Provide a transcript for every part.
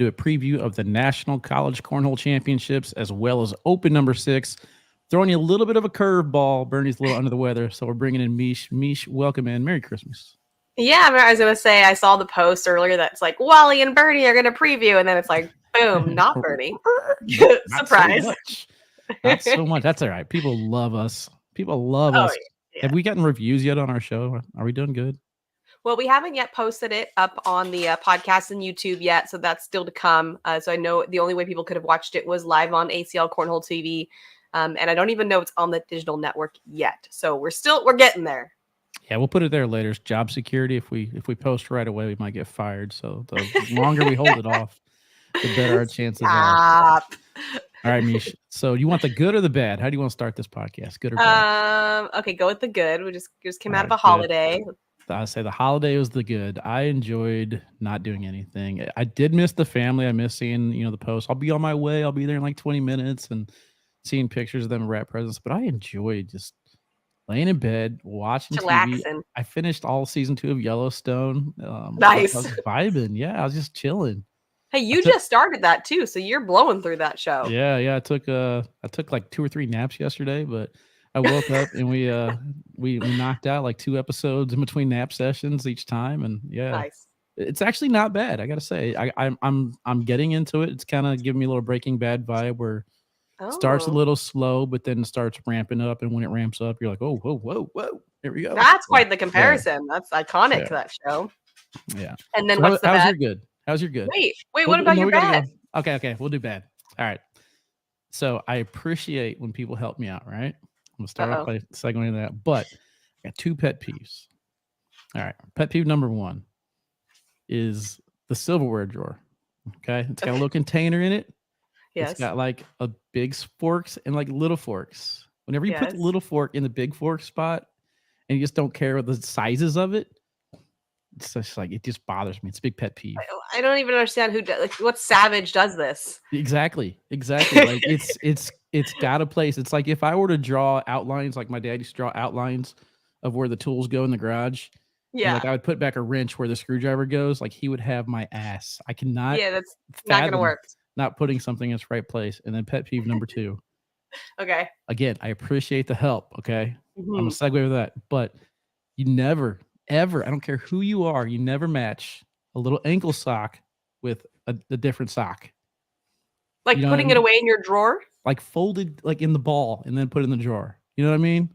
do a preview of the National College Cornhole Championships as well as Open number 6. Throwing you a little bit of a curveball. Bernie's a little under the weather, so we're bringing in Mish. Mish, welcome in. Merry Christmas. Yeah, I was going to say, I saw the post earlier that's like, Wally and Bernie are going to preview, and then it's like, boom, not Bernie. Surprise. Not so much. That's all right. People love us. People love us. Yeah. Have we gotten reviews yet on our show? Are we doing good? Well, we haven't yet posted it up on the podcast and YouTube yet, so that's still to come. So I know the only way people could have watched it was live on ACL Cornhole TV, and I don't even know it's on the digital network yet. So we're getting there. Yeah, we'll put it there later. It's job security. If we post right away, we might get fired. So the longer we hold it off, the better our chances are. All right, Mish. So you want the good or the bad? How do you want to start this podcast? Good or bad? Okay, go with the good. We just came out of a holiday. I say the holiday was the good. I enjoyed not doing anything. I did miss the family. I miss seeing, the posts. I'll be on my way. I'll be there in like 20 minutes and seeing pictures of them wrap presents. But I enjoyed just laying in bed, watching TV. I finished all season 2 of Yellowstone. Nice. I was vibing. Yeah, I was just chilling. Hey, you just started that too, so you're blowing through that show. Yeah. I took like 2 or 3 naps yesterday, but I woke up and we knocked out like 2 episodes in between nap sessions each time, and nice. It's actually not bad. I gotta say, I'm getting into it. It's kind of giving me a little Breaking Bad vibe where it starts a little slow, but then starts ramping up, and when it ramps up, you're like, oh, whoa, here we go. That's quite the comparison. Yeah. That's iconic to that show. Yeah. And then what's the bad? How's your good? Wait, what about your bad? Okay, we'll do bad. All right. So I appreciate when people help me out, right? I'm going to start off by segueing that, but I got 2 pet peeves. All right. Pet peeve number 1 is the silverware drawer. Okay. It's got a little container in it. Yes. It's got like a big forks and like little forks. Whenever you put the little fork in the big fork spot and you just don't care what the sizes of it, it's just like, it just bothers me. It's a big pet peeve. I don't even understand what savage does this. Exactly. Like it's got a place. It's like if I were to draw outlines, like my dad used to draw outlines of where the tools go in the garage. Yeah. Like I would put back a wrench where the screwdriver goes. Like he would have my ass. I cannot. Yeah, that's not going to work. Not putting something in its right place. And then pet peeve number 2. Okay. Again, I appreciate the help. Okay. I'm going to segue with that. But you never, ever, I don't care who you are, you never match a little ankle sock with a different sock. Like putting it away in your drawer? Like folded like in the ball and then put it in the drawer. You know what I mean?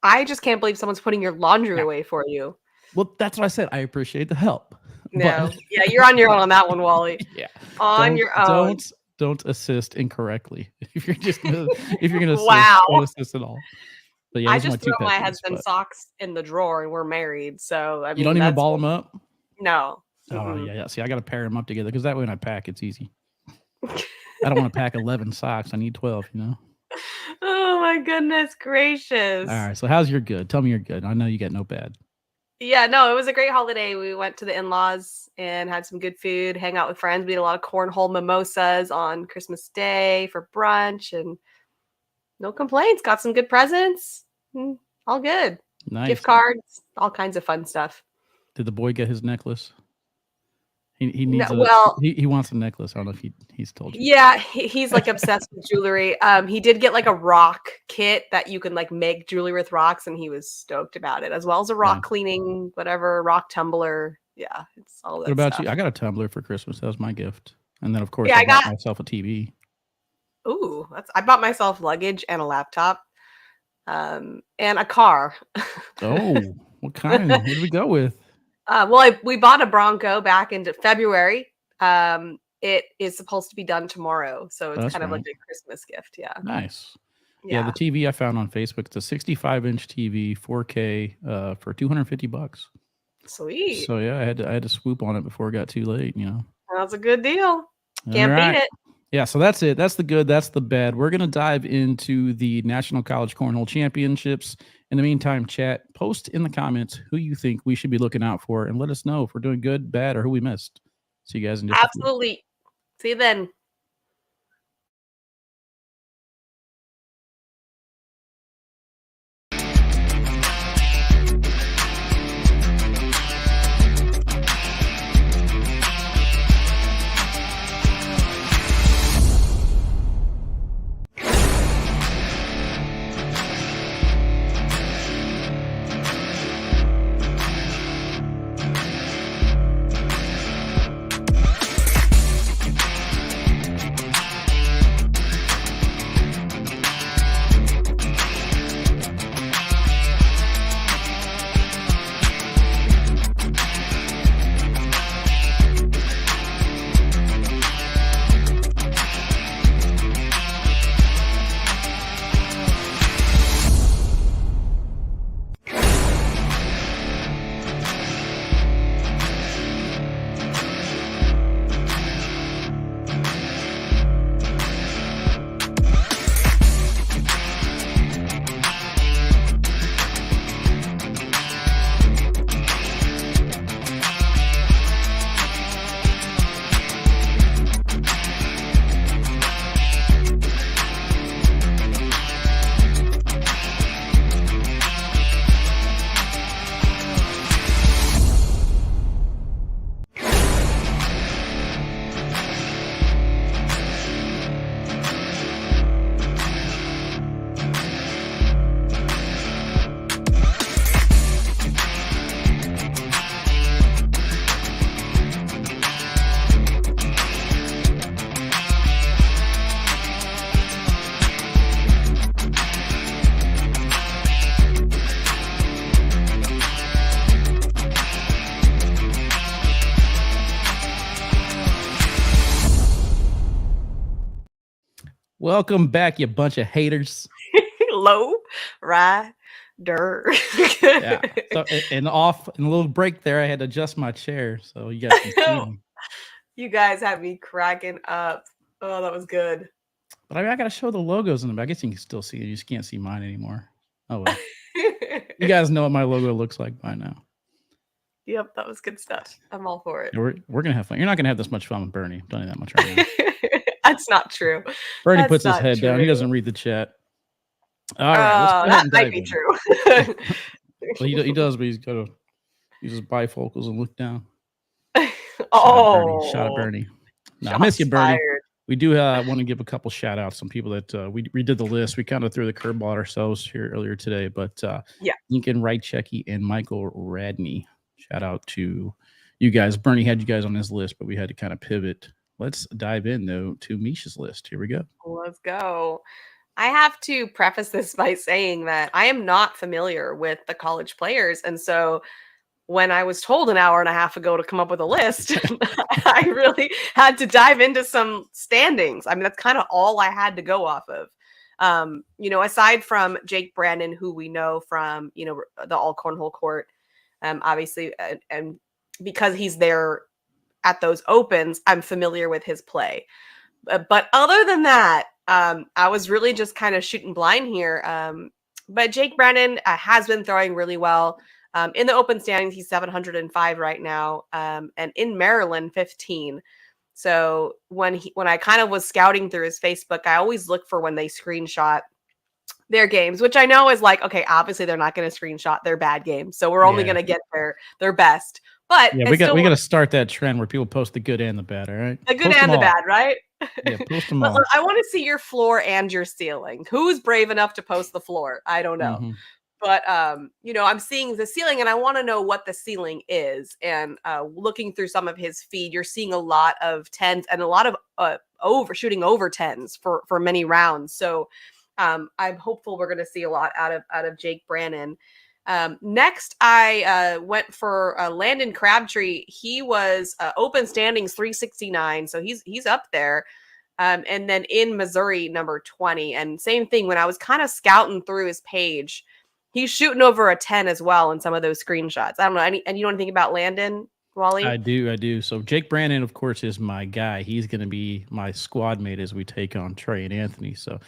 I just can't believe someone's putting your laundry away for you. Well, that's what I said. I appreciate the help. No. Yeah, you're on your own on that one, Wally. Yeah. Your own. Don't assist incorrectly. If you're gonna assist, wow. Don't assist at all. But yeah, I just throw my husband's socks in the drawer and we're married. So I mean, you don't even ball them up? No. Oh yeah. See, I gotta pair them up together because that way when I pack, it's easy. I don't want to pack 11 socks. I need 12, Oh my goodness gracious. All right. So how's your good? Tell me your good. I know you got no bad. Yeah, no, it was a great holiday. We went to the in-laws and had some good food, hang out with friends. We had a lot of cornhole mimosas on Christmas Day for brunch and no complaints. Got some good presents. All good. Nice. Gift cards, all kinds of fun stuff. Did the boy get his necklace? He needs he wants a necklace. I don't know if he's told you. Yeah, he's like obsessed with jewelry. He did get like a rock kit that you can like make jewelry with rocks, and he was stoked about it, as well as a rock cleaning, whatever, rock tumbler. Yeah, it's all that. What about you? I got a tumbler for Christmas. That was my gift. And then of course I got myself a TV. Ooh, I bought myself luggage and a laptop. And a car. Oh, what kind? What did we go with? We bought a Bronco back in February. It is supposed to be done tomorrow, so it's kind of like a Christmas gift. Yeah. Nice. Yeah, the TV I found on Facebook, it's a 65-inch TV, 4K, for $250. Sweet. So yeah, I had to swoop on it before it got too late. That's a good deal. Can't beat it. Yeah, so that's it. That's the good. That's the bad. We're going to dive into the National College Cornhole Championships. In the meantime, chat, post in the comments who you think we should be looking out for, and let us know if we're doing good, bad, or who we missed. See you guys in just Absolutely. See you then. Welcome back, you bunch of haters. Low rider. Yeah. So and off in a little break there, I had to adjust my chair so you guys can see me. You guys have me cracking up. Oh, that was good. But I got to show the logos in them. I guess you can still see it. You just can't see mine anymore. Oh well. You guys know what my logo looks like by now. Yep, that was good stuff. I'm all for it. We're gonna have fun. You're not gonna have this much fun with Bernie. I'm telling you that much right now. That's not true. Bernie That's puts his not head down. He true. doesn't read the chat. All right, let's go ahead That and might dive be in. true. Well, he does, but he's got to use his bifocals and look down. Oh, Shot at Bernie. No, I shots miss you, Bernie. fired. We do want to give a couple shout outs. Some people that we redid the list. We kind of threw the curveball at ourselves here earlier today, but Yeah. Lincoln Rychecki and Michael Radney. Shout out to you guys. Bernie had you guys on his list, but we had to kind of pivot. Let's dive in though to Misha's list. Here we go. Let's go. I have to preface this by saying that I am not familiar with the college players. And so when I was told an hour and a half ago to come up with a list, I really had to dive into some standings. I mean, that's kind of all I had to go off of. Aside from Jake Brandon, who we know from, the all cornhole court, obviously, and because he's there at those opens, I'm familiar with his play. But other than that, I was really just kind of shooting blind here. But Jake Brandon has been throwing really well. In the open standings, he's 705 right now, and in Maryland, 15. So when I kind of was scouting through his Facebook, I always look for when they screenshot their games, which I know is like, okay, obviously they're not going to screenshot their bad games, so we're only going to get their best. But yeah, we got to start that trend where people post the good and the bad. All right, the good and the bad, right? Yeah, post them all. Look, I want to see your floor and your ceiling. Who's brave enough to post the floor? I don't know. Mm-hmm. But, I'm seeing the ceiling and I want to know what the ceiling is. And looking through some of his feed, you're seeing a lot of 10s and a lot of shooting over 10s for many rounds. So I'm hopeful we're going to see a lot out of Jake Brandon. Next, I went for Landon Crabtree. He was open standings 369. So he's up there. And then in Missouri, number 20. And same thing, when I was kind of scouting through his page, he's shooting over a 10 as well in some of those screenshots. I don't know. And you know anything about Landon, Wally? I do. So Jake Brandon, of course, is my guy. He's going to be my squad mate as we take on Trey and Anthony. So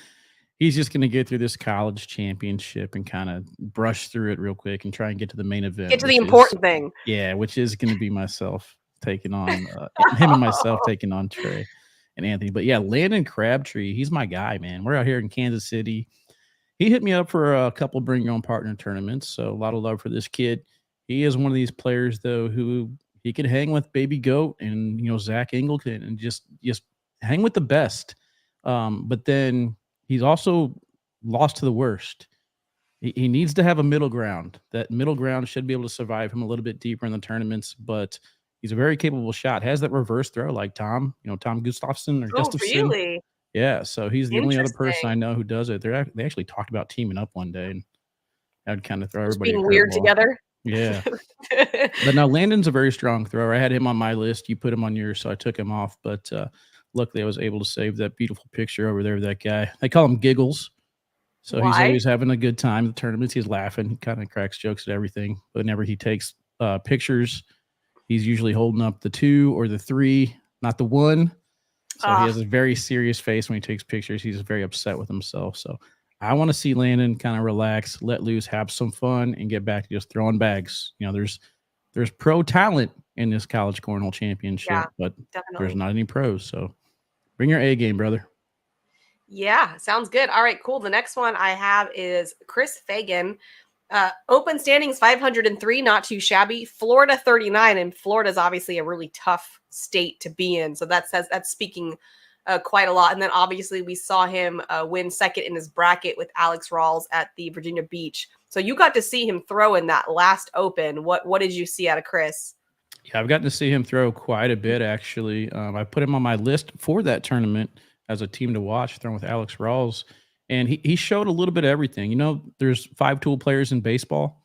he's just going to get through this college championship and kind of brush through it real quick and try and get to the main event. Get to the important thing. Yeah, which is going to be myself taking on him and myself taking on Trey and Anthony. But yeah, Landon Crabtree, he's my guy, man. We're out here in Kansas City. He hit me up for a couple bring your own partner tournaments. So a lot of love for this kid. He is one of these players though, who he could hang with Baby Goat and, Zach Ingleton and just hang with the best. But then he's also lost to the worst. He needs to have a middle ground. That middle ground should be able to survive him a little bit deeper in the tournaments, but he's a very capable shot. Has that reverse throw like Tom, Tom Gustafson or Gustafson. Really? Yeah, so he's the only other person I know who does it. They actually talked about teaming up one day, and I'd kind of throw everybody being weird together. Yeah, but now Landon's a very strong thrower. I had him on my list. You put him on yours, so I took him off. But luckily, I was able to save that beautiful picture over there of that guy. They call him Giggles, so he's always having a good time at the tournaments. He's laughing. He kind of cracks jokes at everything. But whenever he takes pictures, he's usually holding up the 2 or the 3, not the 1. So he has a very serious face when he takes pictures. He's very upset with himself. So I want to see Landon kind of relax, let loose, have some fun, and get back to just throwing bags. There's pro talent in this college cornhole championship, but there's not any pros. So bring your A game, brother. Yeah, sounds good. All right, cool. The next one I have is Chris Fagan. Open standings 503, not too shabby. Florida 39, and Florida is obviously a really tough state to be in. So that's speaking quite a lot. And then obviously we saw him win second in his bracket with Alex Rawls at the Virginia Beach. So you got to see him throw in that last open. What did you see out of Chris? Yeah, I've gotten to see him throw quite a bit, actually. I put him on my list for that tournament as a team to watch, throwing with Alex Rawls. And he showed a little bit of everything. There's 5-tool players in baseball.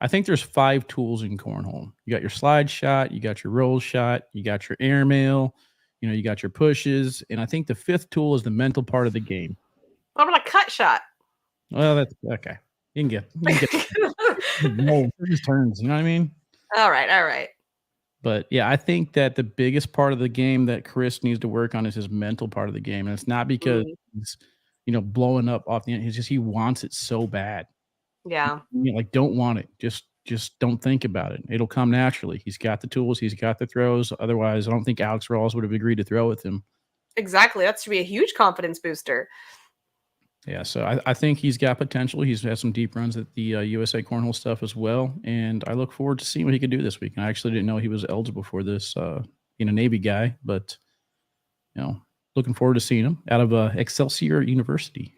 I think there's 5 tools in cornhole. You got your slide shot, you got your roll shot, you got your airmail, You got your pushes, and I think the fifth tool is the mental part of the game. What about a cut shot? Well, that's okay. You can get his turns. You know what I mean? All right. But yeah, I think that the biggest part of the game that Chris needs to work on is his mental part of the game, and it's not because he's blowing up off the end. It's just he wants it so bad. Yeah. Like, don't want it. Just don't think about it. It'll come naturally. He's got the tools. He's got the throws. Otherwise, I don't think Alex Rawls would have agreed to throw with him. Exactly. That should be a huge confidence booster. Yeah, so I think he's got potential. He's had some deep runs at the USA Cornhole stuff as well, and I look forward to seeing what he could do this week. I actually didn't know he was eligible for this, being a Navy guy, but looking forward to seeing him out of Excelsior University.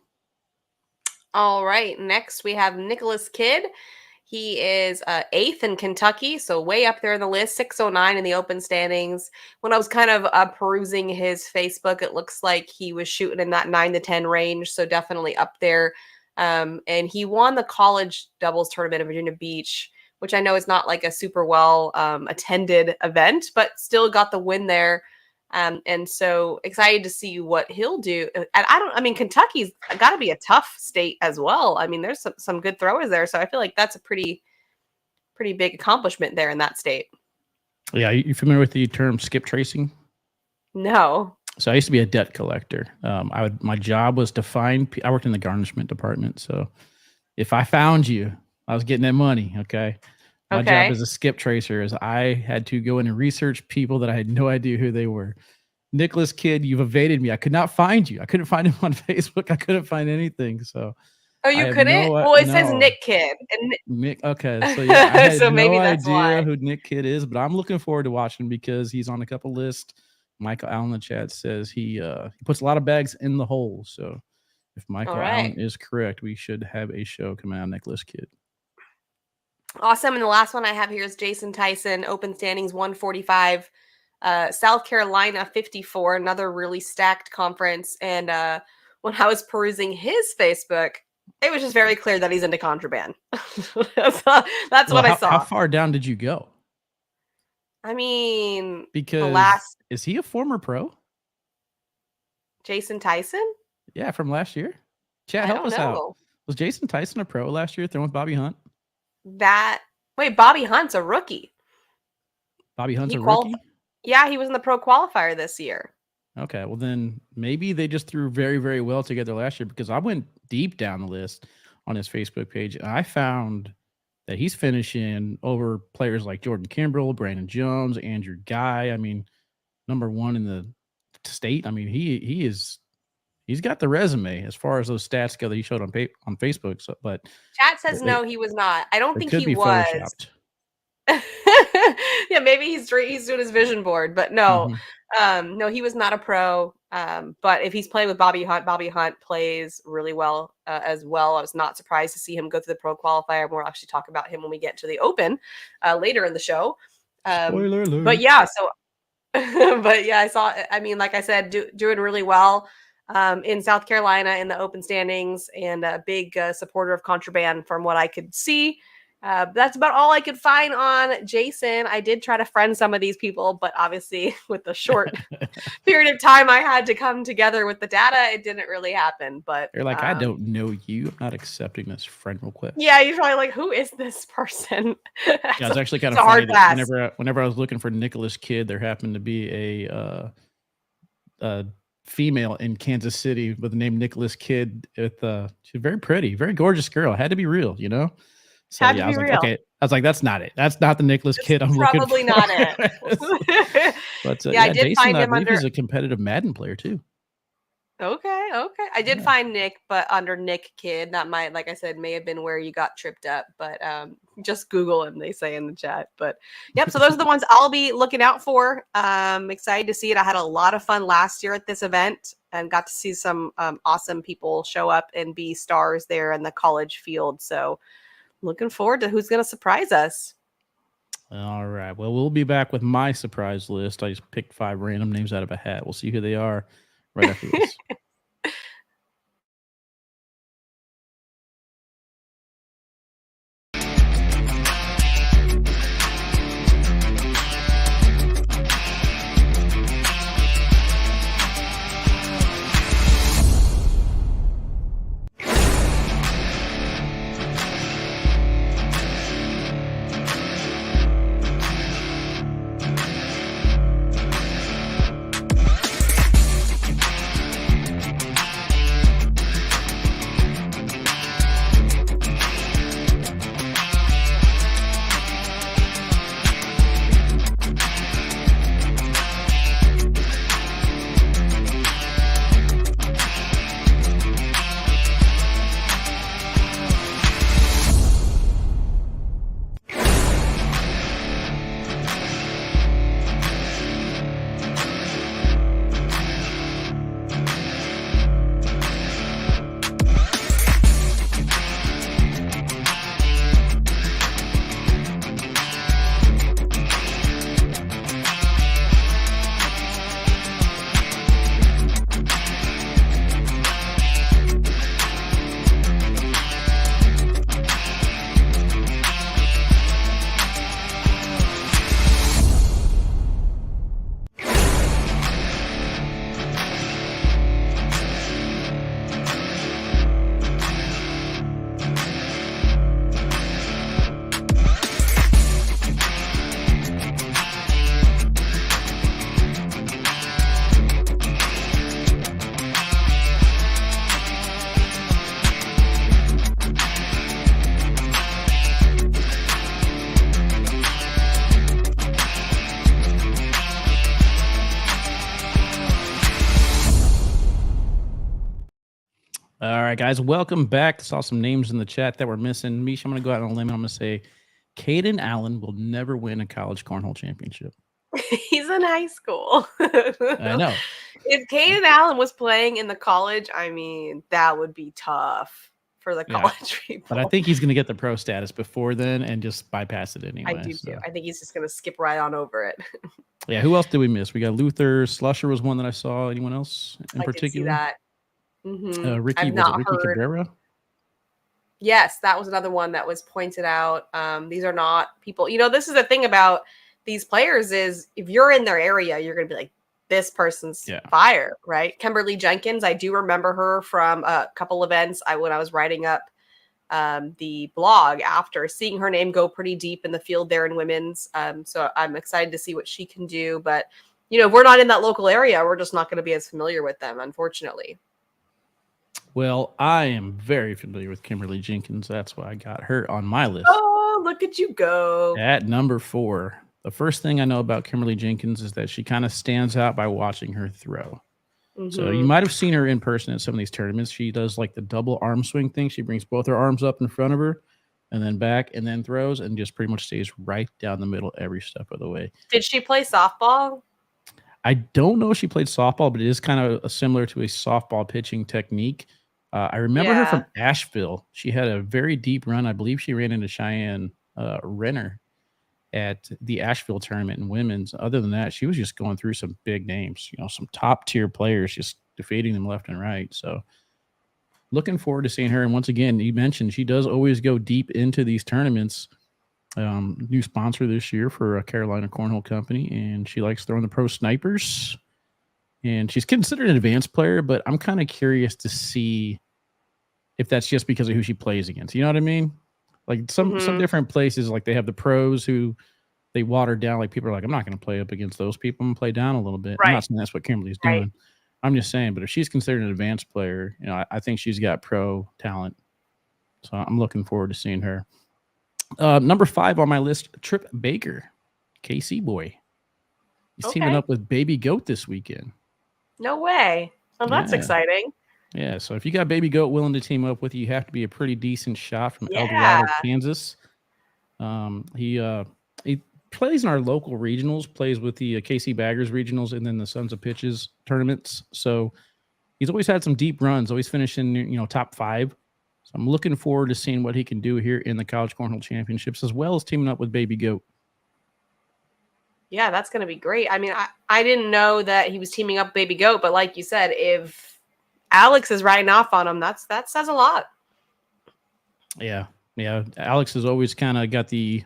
All right, next we have Nicholas Kidd. He is 8th in Kentucky, so way up there in the list, 609 in the open standings. When I was kind of perusing his Facebook, it looks like he was shooting in that 9 to 10 range, so definitely up there. And he won the college doubles tournament in Virginia Beach, which I know is not like a super well attended event, but still got the win there. And so excited to see what he'll do. And Kentucky's got to be a tough state as well. I mean, there's some good throwers there. So I feel like that's a pretty big accomplishment there in that state. Yeah. You familiar with the term skip tracing? No. So I used to be a debt collector. My job was to find, I worked in the garnishment department. So if I found you, I was getting that money. Okay. My job as a skip tracer is I had to go in and research people that I had no idea who they were. Nicholas Kidd, you've evaded me. I could not find you. I couldn't find him on Facebook. I couldn't find anything. So you couldn't? Well, it says Nick Kidd. And Nick. Okay. So yeah, I had so maybe that's idea why. who Nick Kidd is, but I'm looking forward to watching because he's on a couple lists. Michael Allen in the chat says he puts a lot of bags in the hole. So if Michael Allen is correct, we should have a show coming out of Nicholas Kidd. Awesome. And the last one I have here is Jason Tyson, open standings 145, South Carolina 54, another really stacked conference. And when I was perusing his Facebook, it was just very clear that he's into contraband. That's what I saw. How far down did you go? I mean, because is he a former pro? Jason Tyson? Yeah, from last year. Chat, help us out. Was Jason Tyson a pro last year throwing with Bobby Hunt? Bobby Hunt's a rookie. Bobby Hunt's a rookie? Yeah, he was in the pro qualifier this year. Okay, well then maybe they just threw very, very well together last year because I went deep down the list on his Facebook page and I found that he's finishing over players like Jordan Kimbrell, Brandon Jones, Andrew Guy. I mean, number one in the state. I mean, he's got the resume as far as those stats go that he showed on Facebook. So, but chat says no, he was not. I don't think he was. Yeah, maybe he's doing his vision board, but no, no, he was not a pro. But if he's playing with Bobby Hunt plays really well as well. I was not surprised to see him go through the pro qualifier. We'll actually talk about him when we get to the Open later in the show. Spoiler alert. But yeah, I saw. I mean, like I said, doing really well. In South Carolina in the open standings and a big supporter of contraband from what I could see. That's about all I could find on Jason. I did try to friend some of these people, but obviously with the short period of time I had to come together with the data, it didn't really happen. But you're like, I don't know you. I'm not accepting this friend request. Yeah, you're probably like, who is this person? Yeah, it's actually kind of funny that whenever I was looking for Nicholas Kidd, there happened to be a female in Kansas City with the name Nicholas Kidd. She's very pretty, very gorgeous girl. Had to be real, So I was like, that's not it. That's not the Nicholas Kidd I'm looking for. Probably not it. But I did Jason, find him he's a competitive Madden player too. Okay. I did find Nick, but under Nick Kidd, that might, like I said, may have been where you got tripped up. But just Google him, they say in the chat. But yep, so those are the ones I'll be looking out for. Excited to see it. I had a lot of fun last year at this event and got to see some awesome people show up and be stars there in the college field. So looking forward to who's going to surprise us. All right. Well, we'll be back with my surprise list. I just picked 5 random names out of a hat. We'll see who they are right after this. All right, guys, welcome back. Saw some names in the chat that were missing. Misha, I'm going to go out on a limb and I'm going to say Caden Allen will never win a college cornhole championship. He's in high school. I know. If Caden Allen was playing in the college, I mean, that would be tough for the Yeah. college people. But I think he's going to get the pro status before then and just bypass it anyway. I do too. I think he's just going to skip right on over it. Yeah, who else did we miss? We got Luther. Slusher was one that I saw. Anyone else in I did see particular? that. Ricky, I've was it not Ricky heard. Cabrera? Yes, that was another one that was pointed out. These are not people. This is the thing about these players is if you're in their area, you're going to be like, this person's fire, right? Kimberly Jenkins, I do remember her from a couple events when I was writing up the blog after seeing her name go pretty deep in the field there in women's. So I'm excited to see what she can do. But, if we're not in that local area, we're just not going to be as familiar with them, unfortunately. Well, I am very familiar with Kimberly Jenkins. That's why I got her on my list. Oh, look at you go. At number 4. The first thing I know about Kimberly Jenkins is that she kind of stands out by watching her throw. So you might have seen her in person at some of these tournaments. She does like the double arm swing thing. She brings both her arms up in front of her and then back and then throws and just pretty much stays right down the middle every step of the way. Did she play softball? I don't know if she played softball, but it is kind of similar to a softball pitching technique. I remember her from Asheville. She had a very deep run. I believe she ran into Cheyenne Renner at the Asheville tournament in women's. Other than that, she was just going through some big names, some top tier players, just defeating them left and right. So looking forward to seeing her. And once again, you mentioned she does always go deep into these tournaments. New sponsor this year for a Carolina Cornhole Company, and she likes throwing the pro snipers. And she's considered an advanced player, but I'm kind of curious to see if that's just because of who she plays against. You know what I mean? Like some different places, like they have the pros who they water down. Like people are like, I'm not going to play up against those people. I'm going to play down a little bit. Right. I'm not saying that's what Kimberly's doing. I'm just saying, but if she's considered an advanced player, I think she's got pro talent. So I'm looking forward to seeing her. Number 5 on my list, Trip Baker, KC boy. He's teaming up with Baby Goat this weekend. No way. Well, that's exciting. Yeah, so if you got Baby Goat willing to team up with you, you have to be a pretty decent shot from El Dorado, Kansas. He plays in our local regionals, plays with the KC Baggers regionals, and then the Sons of Pitches tournaments. So he's always had some deep runs, always finishing, top 5. So I'm looking forward to seeing what he can do here in the College Cornhole Championships, as well as teaming up with Baby Goat. Yeah, that's going to be great. I mean, I didn't know that he was teaming up with Baby Goat, but like you said, if Alex is riding off on him, that says a lot. Yeah. Alex has always kind of got the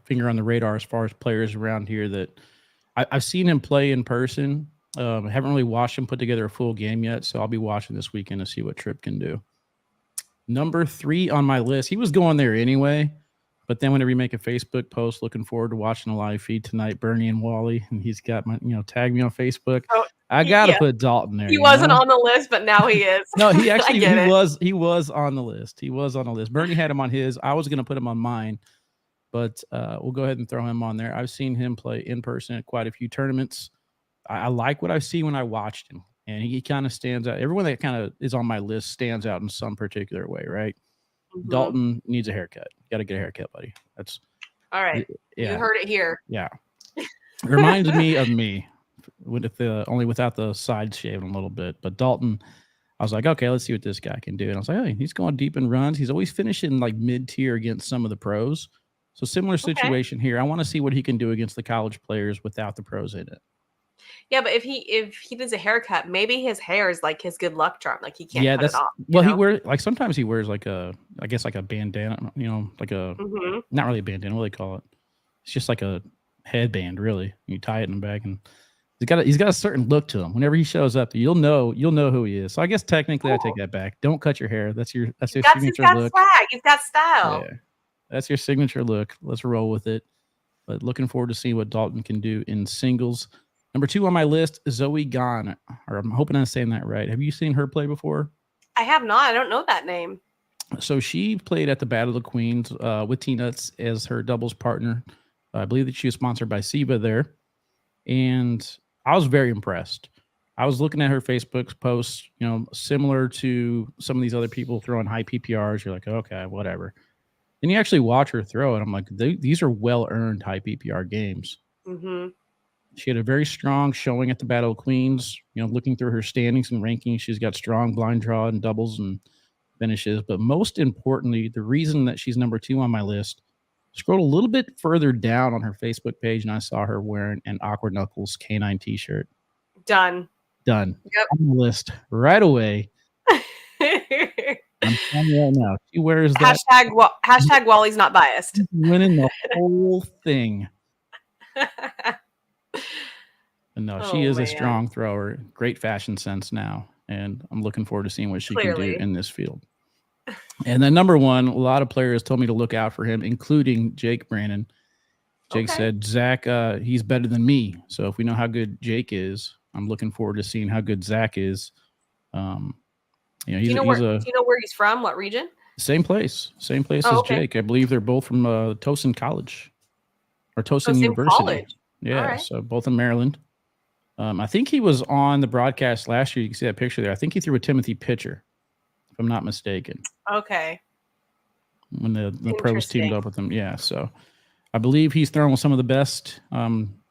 finger on the radar as far as players around here that I've seen him play in person. I haven't really watched him put together a full game yet, so I'll be watching this weekend to see what Tripp can do. Number 3 on my list, he was going there anyway, but then whenever you make a Facebook post, looking forward to watching a live feed tonight, Bernie and Wally, and he's got my tag me on Facebook. I gotta put Dalton there. He wasn't on the list, but now he is. No, he actually he was on the list. He was on the list. Bernie had him on his. I was gonna put him on mine, but we'll go ahead and throw him on there. I've seen him play in person at quite a few tournaments. I like what I see when I watched him, and he kind of stands out. Everyone that kind of is on my list stands out in some particular way, right? Dalton needs a haircut. Got to get a haircut, buddy. That's all right. Yeah. You heard it here. Yeah. Reminds me of me with only without the side shaving a little bit. But Dalton, I was like, okay, let's see what this guy can do. And I was like, hey, he's going deep in runs. He's always finishing like mid-tier against some of the pros. So similar situation here. I want to see what he can do against the college players without the pros in it. Yeah, but if he does a haircut, maybe his hair is like his good luck charm. Like he can't cut it off. Well, he wears sometimes he wears like a bandana, like a not really a bandana. What do they call it? It's just like a headband, really. You tie it in the back, and he's got a certain look to him. Whenever he shows up, you'll know who he is. So I guess technically I take that back. Don't cut your hair. That's your signature look. Swag. He's got style. Yeah, that's your signature look. Let's roll with it. But looking forward to seeing what Dalton can do in singles. Number 2 on my list, Zoe Gahn, or I'm hoping I'm saying that right. Have you seen her play before? I have not. I don't know that name. So she played at the Battle of the Queens with T-Nuts as her doubles partner. I believe that she was sponsored by SIBA there. And I was very impressed. I was looking at her Facebook posts, similar to some of these other people throwing high PPRs. You're like, okay, whatever. And you actually watch her throw it. I'm like, these are well-earned high PPR games. Mm-hmm. She had a very strong showing at the Battle of Queens. Looking through her standings and rankings, she's got strong blind draw and doubles and finishes. But most importantly, the reason that she's number 2 on my list, scrolled a little bit further down on her Facebook page, and I saw her wearing an Awkward Knuckles K9 t-shirt. Done. Done. Yep. On the list right away. I'm telling you right now, she wears that. Hashtag Wally's not biased. Winning the whole thing. But no, she is a strong thrower, great fashion sense now, and I'm looking forward to seeing what she can do in this field. And then number 1, a lot of players told me to look out for him, including Jake Brannon. Jake said, Zach, he's better than me. So if we know how good Jake is, I'm looking forward to seeing how good Zach is. Do you know where he's from? What region? Same place as Jake. I believe they're both from Towson College or Towson University. College. Yeah, right. So both in Maryland. I think he was on the broadcast last year. You can see that picture there. I think he threw a Timothy pitcher, if I'm not mistaken. Okay. When the pros teamed up with him. Yeah, so I believe he's thrown with some of the best.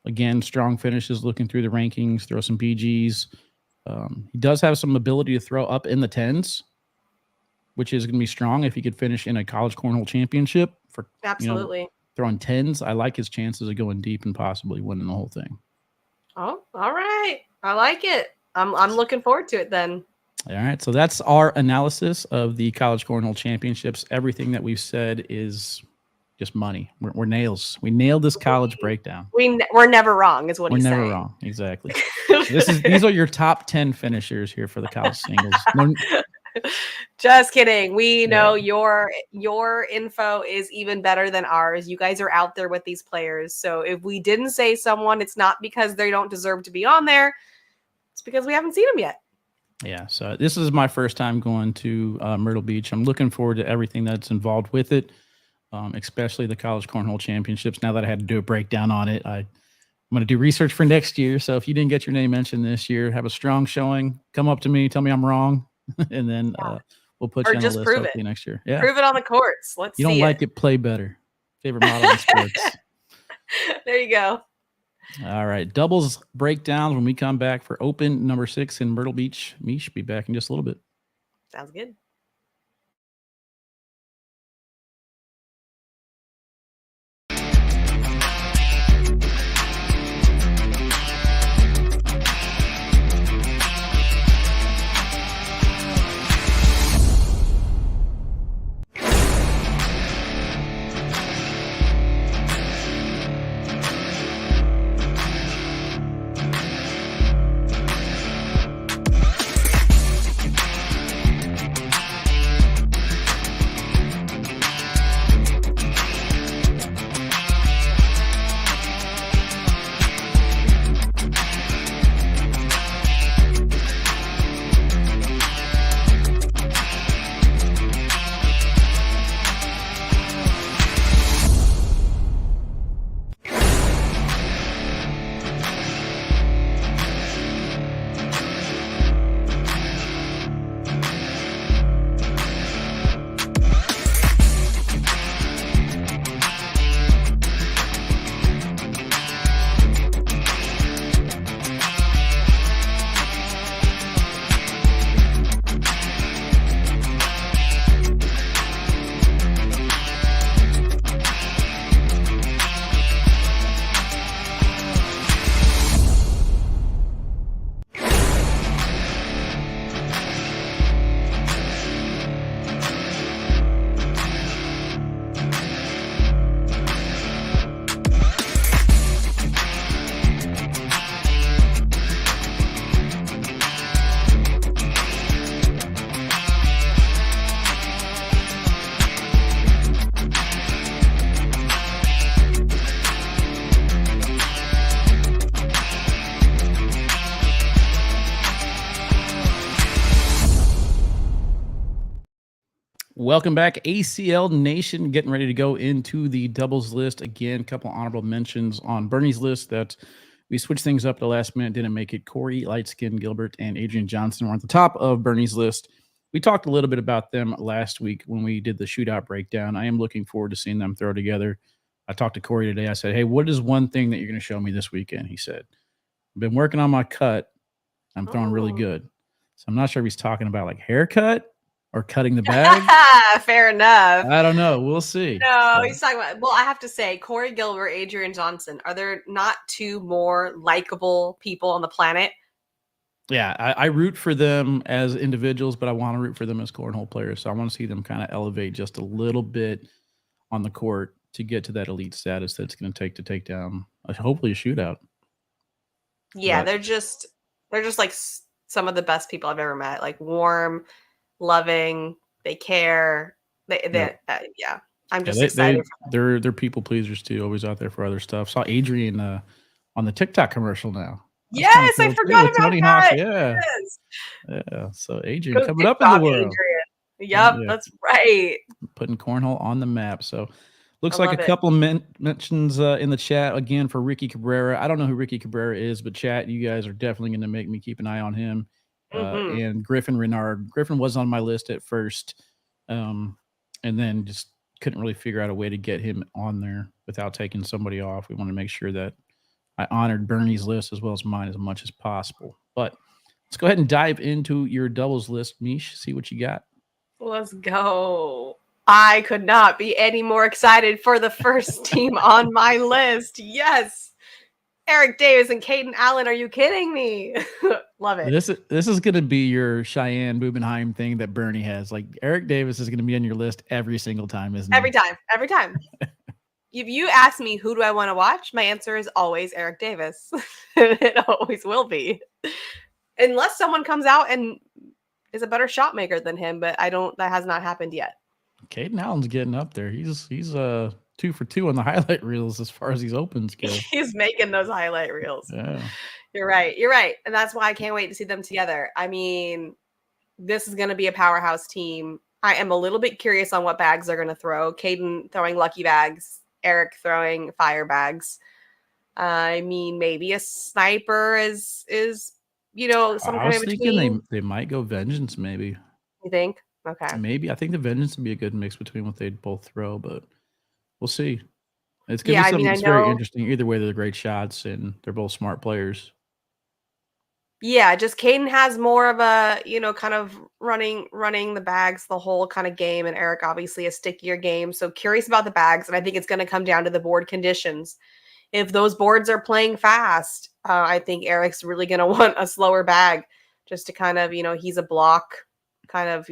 Again, strong finishes, looking through the rankings, throw some BGs. He does have some ability to throw up in the 10s, which is going to be strong if he could finish in a college cornhole championship. For absolutely throwing 10s, I like his chances of going deep and possibly winning the whole thing. Oh, all right. I like it. I'm looking forward to it then. All right. So that's our analysis of the college cornhole championships. Everything that we've said is just money. We're nails. We nailed this college breakdown. We're never wrong, is what he's saying. We're never wrong. Exactly. These are your top 10 finishers here for the college singles. Just kidding. We know your info is even better than ours. You guys are out there with these players. So if we didn't say someone, it's not because they don't deserve to be on there. It's because we haven't seen them yet. Yeah. So this is my first time going to Myrtle Beach. I'm looking forward to everything that's involved with it, especially the college cornhole championships. Now that I had to do a breakdown on it, I'm going to do research for next year. So if you didn't get your name mentioned this year, have a strong showing, come up to me, tell me I'm wrong. And then we'll put you on the list hopefully next year. Yeah, prove it on the courts. Let's see. You don't like it, play better. Favorite model in sports. There you go. All right, doubles breakdowns when we come back for Open number 6 in Myrtle Beach. Mish, be back in just a little bit. Sounds good. Welcome back, ACL Nation. Getting ready to go into the doubles list. Again, a couple of honorable mentions on Bernie's list that We switched things up at the last minute, didn't make it. Corey, Lightskin, Gilbert, and Adrian Johnson were at the top of Bernie's list. We talked a little bit about them last week when we did the shootout breakdown. I am looking forward to seeing them throw together. I talked to Corey today. I said, "Hey, what is one thing that you're going to show me this weekend?" He said, "I've been working on my cut. I'm throwing really Oh. good." So I'm not sure if he's talking about like haircut or cutting the bag. Fair enough. I don't know. We'll see. No, So, he's talking about. Well, I have to say, Corey Gilbert, Adrian Johnson. Are there not two more likable people on the planet? yeah, I root for them as individuals, but I want to root for them as cornhole players. So I want to see them kind of elevate just a little bit on the court to get to that elite status that it's going to take down, hopefully, a shootout. Yeah, But they're just like some of the best people I've ever met. Like warm, loving, they care. yep. Yeah, I'm Yeah, just excited. they're people pleasers too. Always out there for other stuff. Saw Adrian on the TikTok commercial now. That's kind of Yes, I cool too forgot with about Tony Hawk. that. Yeah, Yes. yeah. So Adrian Go coming up in the TikTok, world. Adrian. Yeah, Yep, yeah. that's right. Putting cornhole on the map. So I looks like a love it. couple mentions in the chat again for Ricky Cabrera. I don't know who Ricky Cabrera is, but chat, you guys are definitely going to make me keep an eye on him. Mm-hmm. And Griffin Renard. Griffin was on my list at first, and then just couldn't really figure out a way to get him on there without taking somebody off. We want to make sure that I honored Bernie's list as well as mine as much as possible. But let's go ahead and dive into your doubles list, Mish. See what you got. Let's go. I could not be any more excited for the first team on my list. Yes. Eric Davis and Caden Allen. Are you kidding me? Love it. This is going to be your Cheyenne Bubenheim thing that Bernie has. Like Eric Davis is going to be on your list every single time, isn't he? Every time. Every time. If you ask me who do I want to watch, my answer is always Eric Davis. It always will be. Unless someone comes out and is a better shot maker than him, but that has not happened yet. Caden Allen's getting up there. He's 2 for 2 on the highlight reels as far as these opens go. He's making those highlight reels. Yeah. You're right. You're right. And that's why I can't wait to see them together. I mean, this is going to be a powerhouse team. I am a little bit curious on what bags they're going to throw. Caden throwing lucky bags, Eric throwing fire bags. I mean, maybe a sniper is some I kind was of thinking between. they might go vengeance maybe. You think? Okay. Maybe I think the vengeance would be a good mix between what they'd both throw, but we'll see. It's gonna Yeah, be I mean, something I that's very know. interesting. Either way, they're great shots and they're both smart players. Yeah, just Caden has more of a, kind of running the bags the whole kind of game, and Eric obviously a stickier game. So curious about the bags, and I think it's going to come down to the board conditions. If those boards are playing fast, I think Eric's really going to want a slower bag just to kind of, he's a block kind of,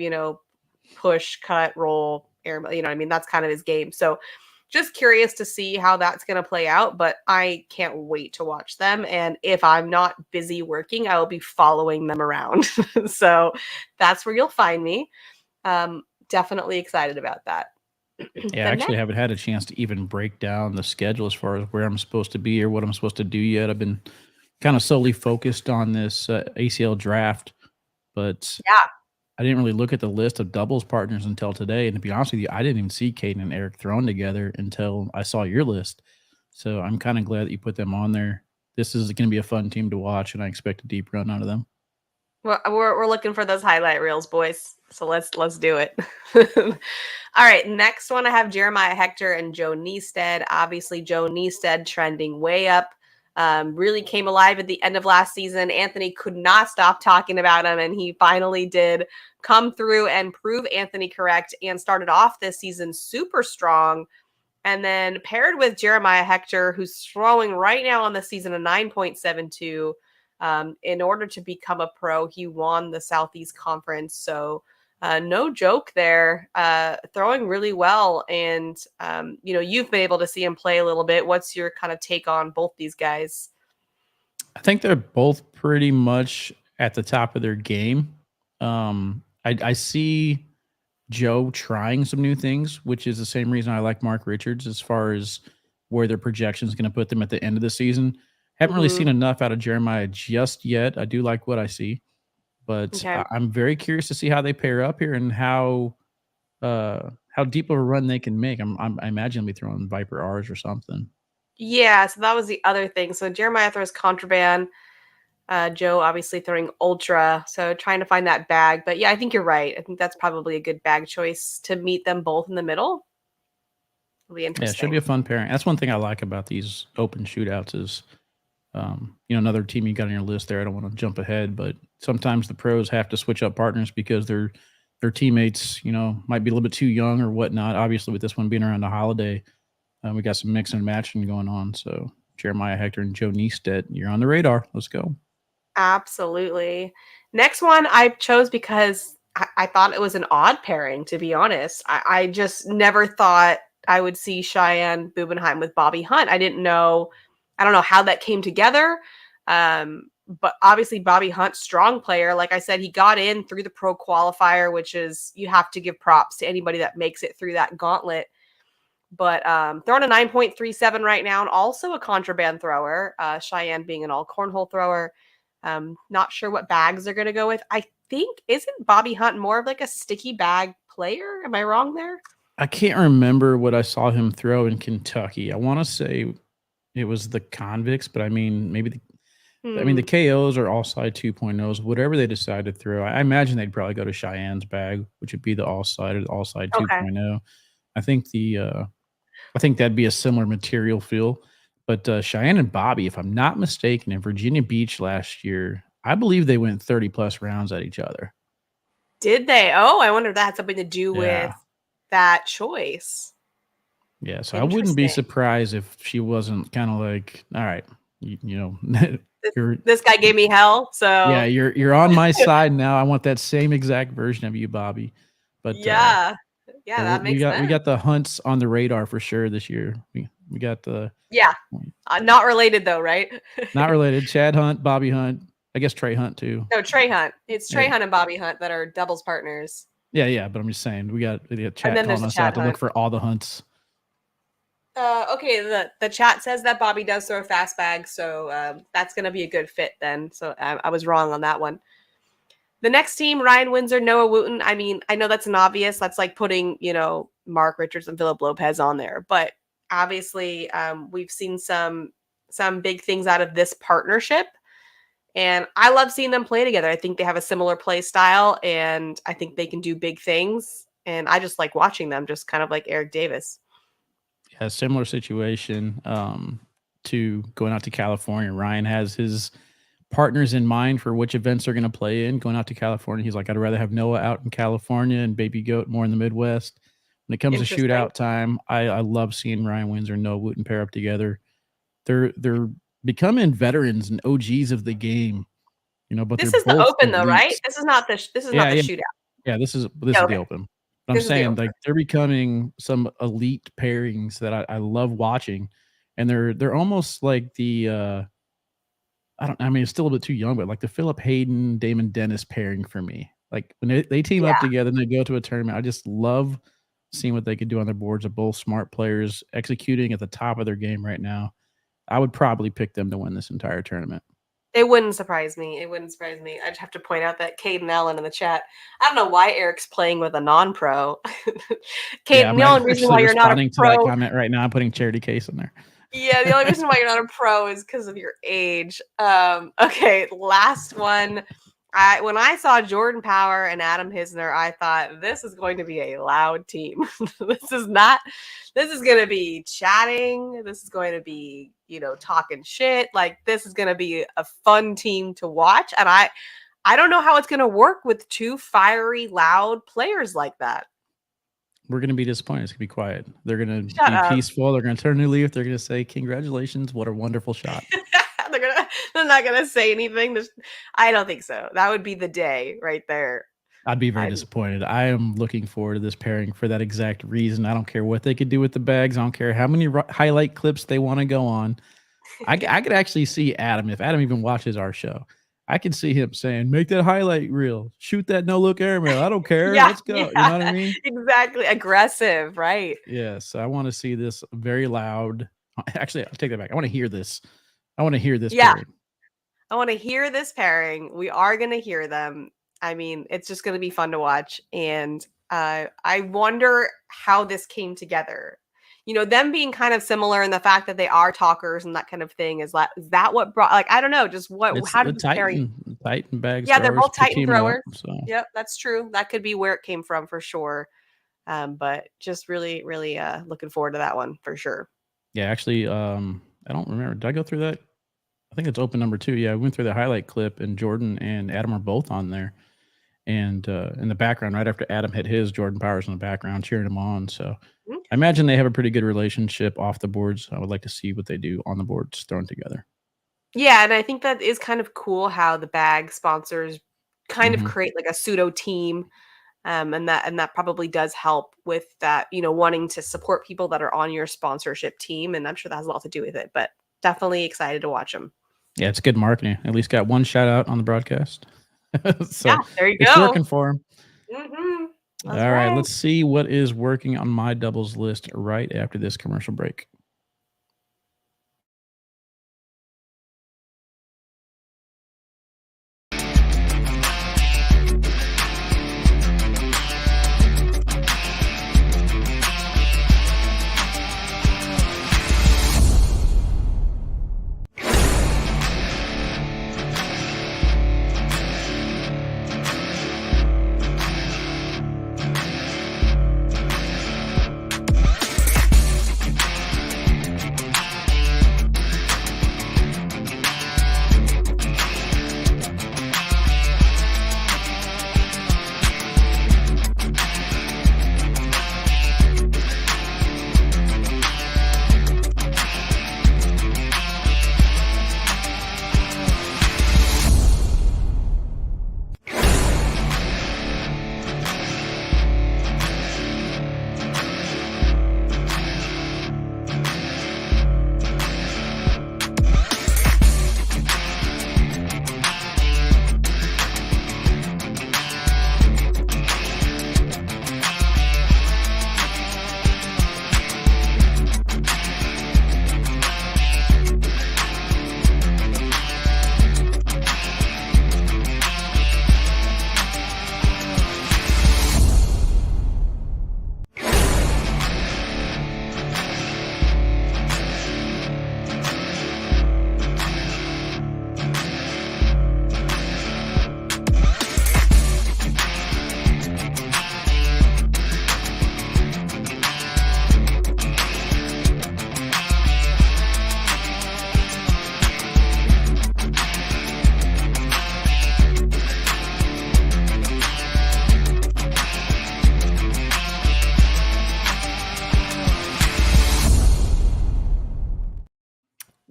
push, cut, roll, air, what I mean? That's kind of his game. So just curious to see how that's going to play out, but I can't wait to watch them. And if I'm not busy working, I will be following them around. So that's where you'll find me. Definitely excited about that. Yeah, I actually haven't had a chance to even break down the schedule as far as where I'm supposed to be or what I'm supposed to do yet. I've been kind of solely focused on this ACL draft, but yeah, I didn't really look at the list of doubles partners until today. And to be honest with you, I didn't even see Caden and Eric thrown together until I saw your list. So I'm kind of glad that you put them on there. This is going to be a fun team to watch, and I expect a deep run out of them. We're looking for those highlight reels, boys. So let's do it. All right, next one I have Jeremiah Hector and Joe Neested. Obviously, Joe Neested trending way up. Really came alive at the end of last season. Anthony could not stop talking about him, and he finally did come through and prove Anthony correct and started off this season super strong. And then paired with Jeremiah Hector, who's throwing right now on the season a 9.72. In order to become a pro, he won the Southeast Conference. So no joke there, throwing really well. And, you've been able to see him play a little bit. What's your kind of take on both these guys? I think they're both pretty much at the top of their game. I see Joe trying some new things, which is the same reason I like Mark Richards as far as where their projection is going to put them at the end of the season. Haven't really seen enough out of Jeremiah just yet. I do like what I see, but Okay. I'm very curious to see how they pair up here and how deep of a run they can make. I imagine they'll be throwing Viper R's or something. Yeah, so that was the other thing. So Jeremiah throws contraband. Joe obviously throwing ultra. So trying to find that bag. But yeah, I think you're right. I think that's probably a good bag choice to meet them both in the middle. It'll be Yeah, it should be a interesting. fun pairing. That's one thing I like about these open shootouts is, another team you got on your list there. I don't want to jump ahead, but sometimes the pros have to switch up partners because their teammates, might be a little bit too young or whatnot. Obviously, with this one being around the holiday, we got some mixing and matching going on. So Jeremiah Hector and Joe Neestet, you're on the radar. Let's go. Absolutely. Next one I chose because I thought it was an odd pairing, to be honest. I just never thought I would see Cheyenne Bubenheim with Bobby Hunt. I don't know how that came together. But obviously Bobby Hunt, strong player. Like I said, he got in through the pro qualifier, which is you have to give props to anybody that makes it through that gauntlet. But throwing a 9.37 right now, and also a contraband thrower. Cheyenne being an all cornhole thrower. Not sure what bags they're going to go with. I think isn't Bobby Hunt more of like a sticky bag player? Am I wrong there? I can't remember what I saw him throw in Kentucky. I want to say it was the Convicts, but I mean, the Hmm. KOs are all side 2.0s, whatever they decide to throw. I imagine they'd probably go to Cheyenne's bag, which would be the all side or the all side Okay. 2.0. I think I think that'd be a similar material feel. But Cheyenne and Bobby, if I'm not mistaken, in Virginia Beach last year, I believe they went 30 plus rounds at each other. Did they? Oh, I wonder if that had something to do with Yeah. that choice. Yeah. So I wouldn't be Interesting. surprised if she wasn't kind of like, all right, This, you're this guy gave me hell, yeah, so you're on my side now. I want that same exact version of you, Bobby. But yeah, yeah, yeah, that we makes got we sense. got the hunts on the radar for sure this year. We got the Yeah, not related though, right? not related Chad Hunt, Bobby Hunt, I guess Trey Hunt too. No, Trey Hunt. It's Trey Yeah, Hunt and Bobby Hunt that are doubles partners, yeah. But I'm just saying we got and chat then there's calling the us out Chad to look Hunt. for all the hunts. Okay, the chat says that Bobby does throw a fast bag, so that's going to be a good fit then. So I was wrong on that one. The next team, Ryan Windsor, Noah Wooten. I mean, I know that's an obvious. That's like putting, Mark Richards and Philip Lopez on there. But obviously, we've seen some big things out of this partnership. And I love seeing them play together. I think they have a similar play style, and I think they can do big things. And I just like watching them, just kind of like Eric Davis. Yeah, similar situation to going out to California. Ryan has his partners in mind for which events they're going to play in. Going out to California, he's like, I'd rather have Noah out in California and Baby Goat more in the Midwest. When it comes to Interesting. shootout time, I love seeing Ryan Windsor and Noah Wooten pair up together. They're becoming veterans and OGs of the game, but they're This is the both open though, right? elites. This is not Yeah, the yeah, shootout. yeah. This is Yeah, the okay. open. But I'm This is the saying open. like they're becoming some elite pairings that I love watching, and they're almost like the I don't. I mean, it's still a bit too young, but like the Philip Hayden, Damon Dennis pairing for me. Like when they team up Yeah. together and they go to a tournament, I just love seeing what they could do on their boards. Are both smart players executing at the top of their game right now. I would probably pick them to win this entire tournament. It wouldn't surprise me. It wouldn't surprise me. I'd have to point out that Caden Allen in the chat. I don't know why Eric's playing with a non-pro. Yeah, Caden, I'm the only reason actually why you're not a responding to that pro, comment right now. I'm putting charity case in there. yeah, the only reason why you're not a pro is because of your age. Okay, last one. When I saw Jordan Power and Adam Hisner, I thought this is going to be a loud team. this is not. This is going to be chatting. This is going to be talking shit. Like this is going to be a fun team to watch, and I don't know how it's going to work with two fiery, loud players like that. We're gonna be disappointed. It's gonna be quiet. They're gonna Shut be up. peaceful. They're gonna turn a new leaf. They're gonna say, "Congratulations! What a wonderful shot." They're not gonna say anything. I don't think so. That would be the day right there. I'd be very I disappointed. I am looking forward to this pairing for that exact reason. I don't care what they could do with the bags. I don't care how many highlight clips they want to go on. yeah. I could actually see Adam, if Adam even watches our show, I could see him saying, "Make that highlight reel, shoot that no look airmail. I don't care. Yeah, Let's go." You know what I yeah, mean? exactly. Aggressive, right? Yes, I want to see this very loud. Actually, I'll take that back. I want to hear this. I want to hear this Yeah, pairing. I want to hear this pairing. We are going to hear them. I mean, it's just going to be fun to watch. And I wonder how this came together. them being kind of similar in the fact that they are talkers and that kind of thing. Is that what brought, like, I don't know, just It's how the did this pairing? Titan bag Yeah, they're throwers both keep Titan teaming up. throwers. So Yep, that's true. That could be where it came from for sure. But just really, really looking forward to that one for sure. yeah, actually, I don't remember. Did I go through that? I think it's open number 2. Yeah, I went through the highlight clip, and Jordan and Adam are both on there. And in the background, right after Adam hit his, Jordan Powers in the background cheering him on. So I Okay. imagine they have a pretty good relationship off the boards. I would like to see what they do on the boards thrown together. Yeah, and I think that is kind of cool how the bag sponsors kind of Hmm. create like a pseudo team. And that probably does help with that, wanting to support people that are on your sponsorship team. And I'm sure that has a lot to do with it, but definitely excited to watch them. Yeah, it's good marketing. At least got one shout out on the broadcast. Yeah, So there you it's go. working for him. That's All right, right. let's see what is working on my doubles list right after this commercial break.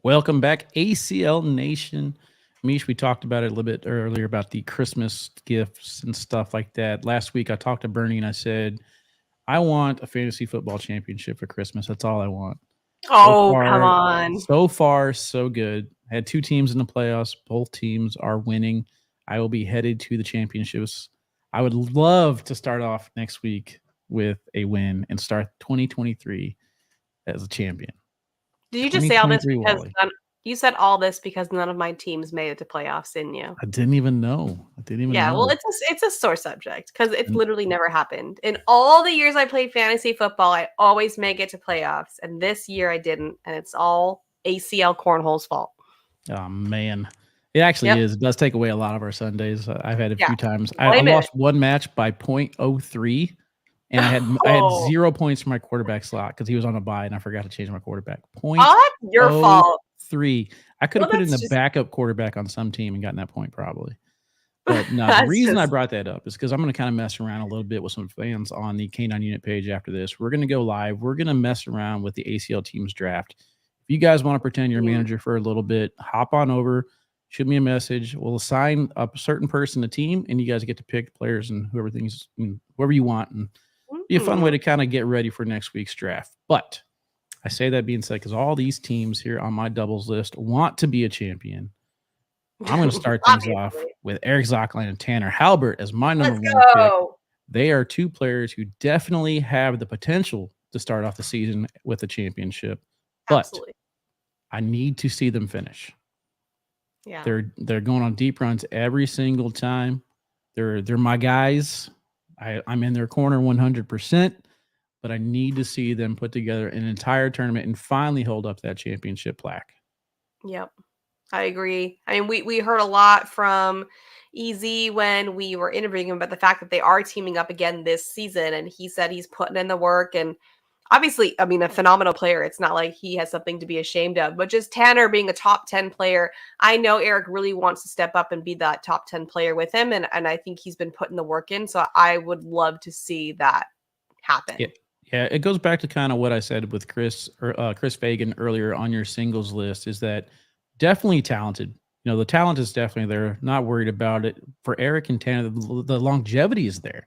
Welcome back, ACL Nation. Mish, we talked about it a little bit earlier about the Christmas gifts and stuff like that. Last week, I talked to Bernie and I said, I want a fantasy football championship for Christmas. That's all I want. Oh, come on. So far, so good. I had 2 teams in the playoffs. Both teams are winning. I will be headed to the championships. I would love to start off next week with a win and start 2023 as a champion. Did you just say all this 2023 because Wally. you said all this because none of my teams made it to playoffs, didn't you? I didn't even know. I didn't even Yeah, well, know. it's a sore subject because it's And literally never happened. In all the years I played fantasy football, I always make it to playoffs, and this year I didn't, and it's all ACL Cornhole's fault. oh man, it actually Yep. is. It does take away a lot of our Sundays. I've had a Yeah. few times. I Blame it. lost one match by .03, and I had Oh, 0 points for my quarterback slot because he was on a bye, and I forgot to change my quarterback. oh, that's your fault. .03. I could Well, have put in that's the just backup quarterback on some team and gotten that point probably. But no, the that's reason I just brought that up is because I'm going to kind of mess around a little bit with some fans on the K9 Unit page after this. We're going to go live. We're going to mess around with the ACL teams draft. If you guys want to pretend you're a manager for a little bit, hop on over, shoot me a message. We'll assign a certain person a team, and you guys get to pick players and whoever you want, and be a fun way to kind of get ready for next week's draft. But I say that being said, because all these teams here on my doubles list want to be a champion. I'm going to start things off obviously. with Eric Zockline and Tanner Halbert as my number Let's 1 pick. go. They are 2 players who definitely have the potential to start off the season with a championship, but Absolutely. I need to see them finish. Yeah. They're going on deep runs every single time. They're my guys. I'm in their corner 100%. but I need to see them put together an entire tournament and finally hold up that championship plaque. Yep. I agree. I mean, we heard a lot from EZ when we were interviewing him about the fact that they are teaming up again this season, and he said he's putting in the work. And obviously, I mean, a phenomenal player. It's not like he has something to be ashamed of, but just Tanner being a top 10 player, I know Eric really wants to step up and be that top 10 player with him, and I think he's been putting the work in. So I would love to see that Yeah, happen. yeah. It goes back to kind of what I said with Chris Fagan earlier on your singles list. Is that definitely talented? You know, the talent is definitely there. Not worried about it. For Eric and Tanner, the longevity is there.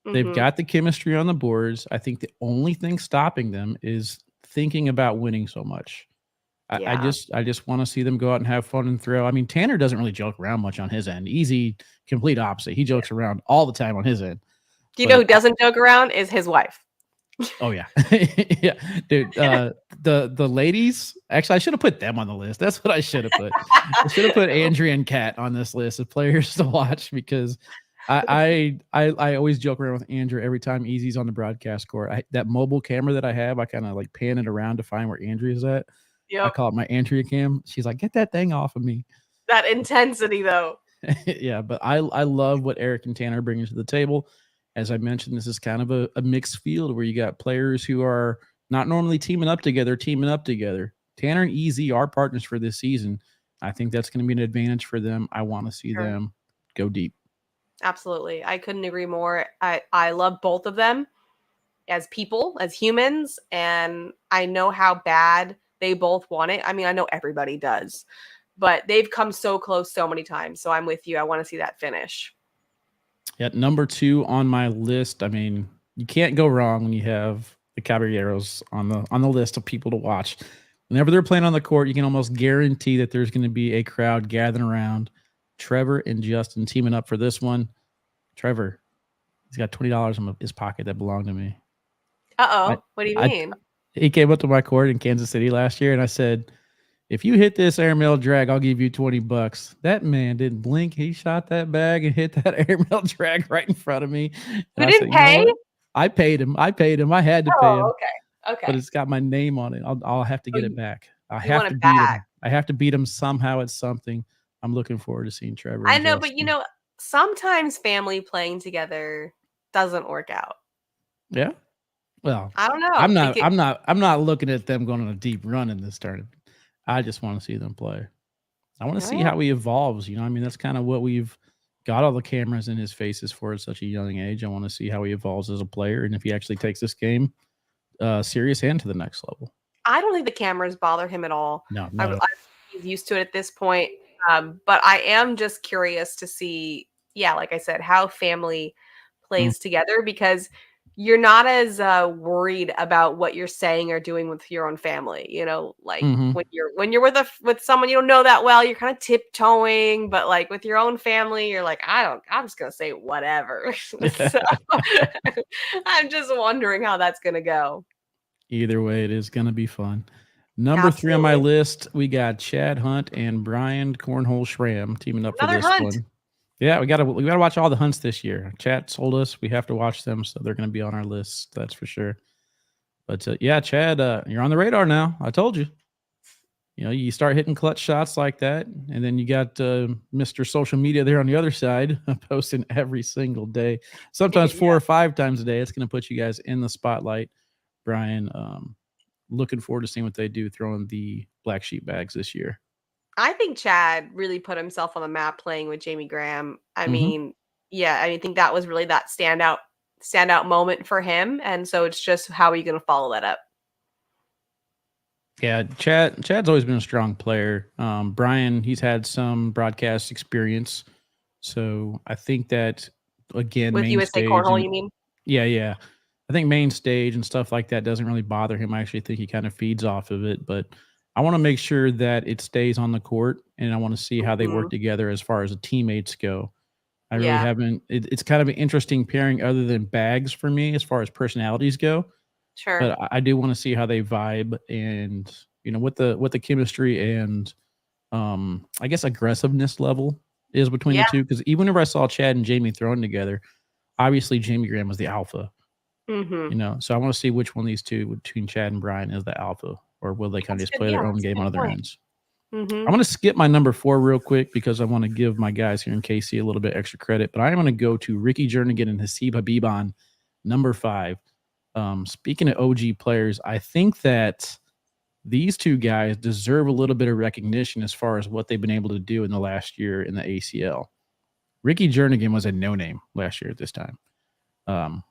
They've Hmm. got the chemistry on the boards. I think the only thing stopping them is thinking about winning so much. Yeah. I just want to see them go out and have fun and throw. I mean, Tanner doesn't really joke around much on his end. Easy, complete opposite. He jokes around all the time on his end. Do you know But who doesn't joke around? Is his wife. oh yeah, yeah, dude. The ladies. Actually, I should have put them on the list. That's what I should have put. I should have put Andrea and Kat on this list of players to watch because I always joke around with Andrea every time Easy's on the broadcast court. That mobile camera that I have, I kind of like pan it around to find where Andrea's at. I Yep. call it my Andrea cam. She's like, get that thing off of me. That intensity, though. Yeah, but I love what Eric and Tanner are bringing to the table. As I mentioned, this is kind of a mixed field where you got players who are not normally teaming up together. Tanner and EZ are partners for this season. I think that's going to be an advantage for them. I want to see Sure. them go deep. Absolutely. I couldn't agree more. I love both of them as people, as humans, and I know how bad they both want it. I mean, I know everybody does, but they've come so close so many times. So I'm with you. I want to see that finish. At number 2 on my list, I mean, you can't go wrong when you have the Caballeros on the list of people to watch. Whenever they're playing on the court, you can almost guarantee that there's going to be a crowd gathering around. Trevor and Justin teaming up for this one. Trevor, he's got $20 in his pocket that belonged to me. I, Uh-oh. What do you I, mean? he came up to my court in Kansas City last year, and I said, if you hit this airmail drag, I'll give you $20. That man didn't blink. He shot that bag and hit that airmail drag right in front of me. And You I said, didn't you know pay? what? I paid him. I had to pay Oh, him, okay. but Okay. it's got my name on it. I'll have to Oh, get it back. I you have want to it beat back. him. I have to beat him somehow at something. I'm looking forward to seeing Trevor I and know, but Justin. sometimes family playing together doesn't work out. Yeah. Well, I don't know. I'm not looking at them going on a deep run in this tournament. I just want to see them play. I want to see how he evolves. You know, I mean, that's kind of what we've got all the cameras in his faces for at such a young age. I want to see how he evolves as a player and if he actually takes this game serious and to the next level. I don't think the cameras bother him at all. No, I, not I at he's used to it at this point. But I am just curious to see, yeah, like I said, how family all. plays together because you're not as worried about what you're saying or doing with your own family. Like Mm-hmm. when you're with someone you don't know that well, you're kind of tiptoeing, but like with your own family, you're like, I'm just gonna say whatever. So I'm just wondering how that's gonna go. Either way, it is going to be fun. Number 3 on my Absolutely. list, we got Chad Hunt and Brian Cornhole Schramm teaming up for Another this hunt. one. Yeah, we gotta watch all the hunts this year. Chad told us we have to watch them, so they're going to be on our list. That's for sure. But yeah, Chad, you're on the radar now. I told you. You know, you start hitting clutch shots like that, and then you got Mr. Social Media there on the other side, posting every single day, sometimes Yeah. 4 or 5 times a day. It's going to put you guys in the spotlight. Brian, looking forward to seeing what they do throwing the black sheep bags this year. I think Chad really put himself on the map playing with Jamie Graham. I Mm-hmm. mean, yeah, I think that was really that standout moment for him. And so it's just how are you going to follow that up? Yeah, Chad's always been a strong player. Brian, he's had some broadcast experience, so I think that again, With main USA stage Cornhole, and you mean? yeah. I think main stage and stuff like that doesn't really bother him. I actually think he kind of feeds off of it, but I want to make sure that it stays on the court, and I want to see how they work Mhm. together as far as the teammates go. I really Yeah, haven't. It's kind of an interesting pairing, other than bags for me, as far as personalities go. sure. But I do want to see how they vibe, and what the chemistry and I guess aggressiveness level is between the Yeah. two. Because even whenever I saw Chad and Jamie thrown together, obviously Jamie Graham was the alpha. Mm-hmm. So I want to see which one of these two between Chad and Brian is the alpha, or will they kind of That's just good. play Yeah, their own that's a game good on other point. ends? Mm-hmm. I'm going to skip my number 4 real quick because I want to give my guys here in KC a little bit extra credit, but I am going to go to Ricky Jernigan and Hasib Habib on number 5. Speaking of OG players, I think that these two guys deserve a little bit of recognition as far as what they've been able to do in the last year in the ACL. Ricky Jernigan was a no-name last year at this time.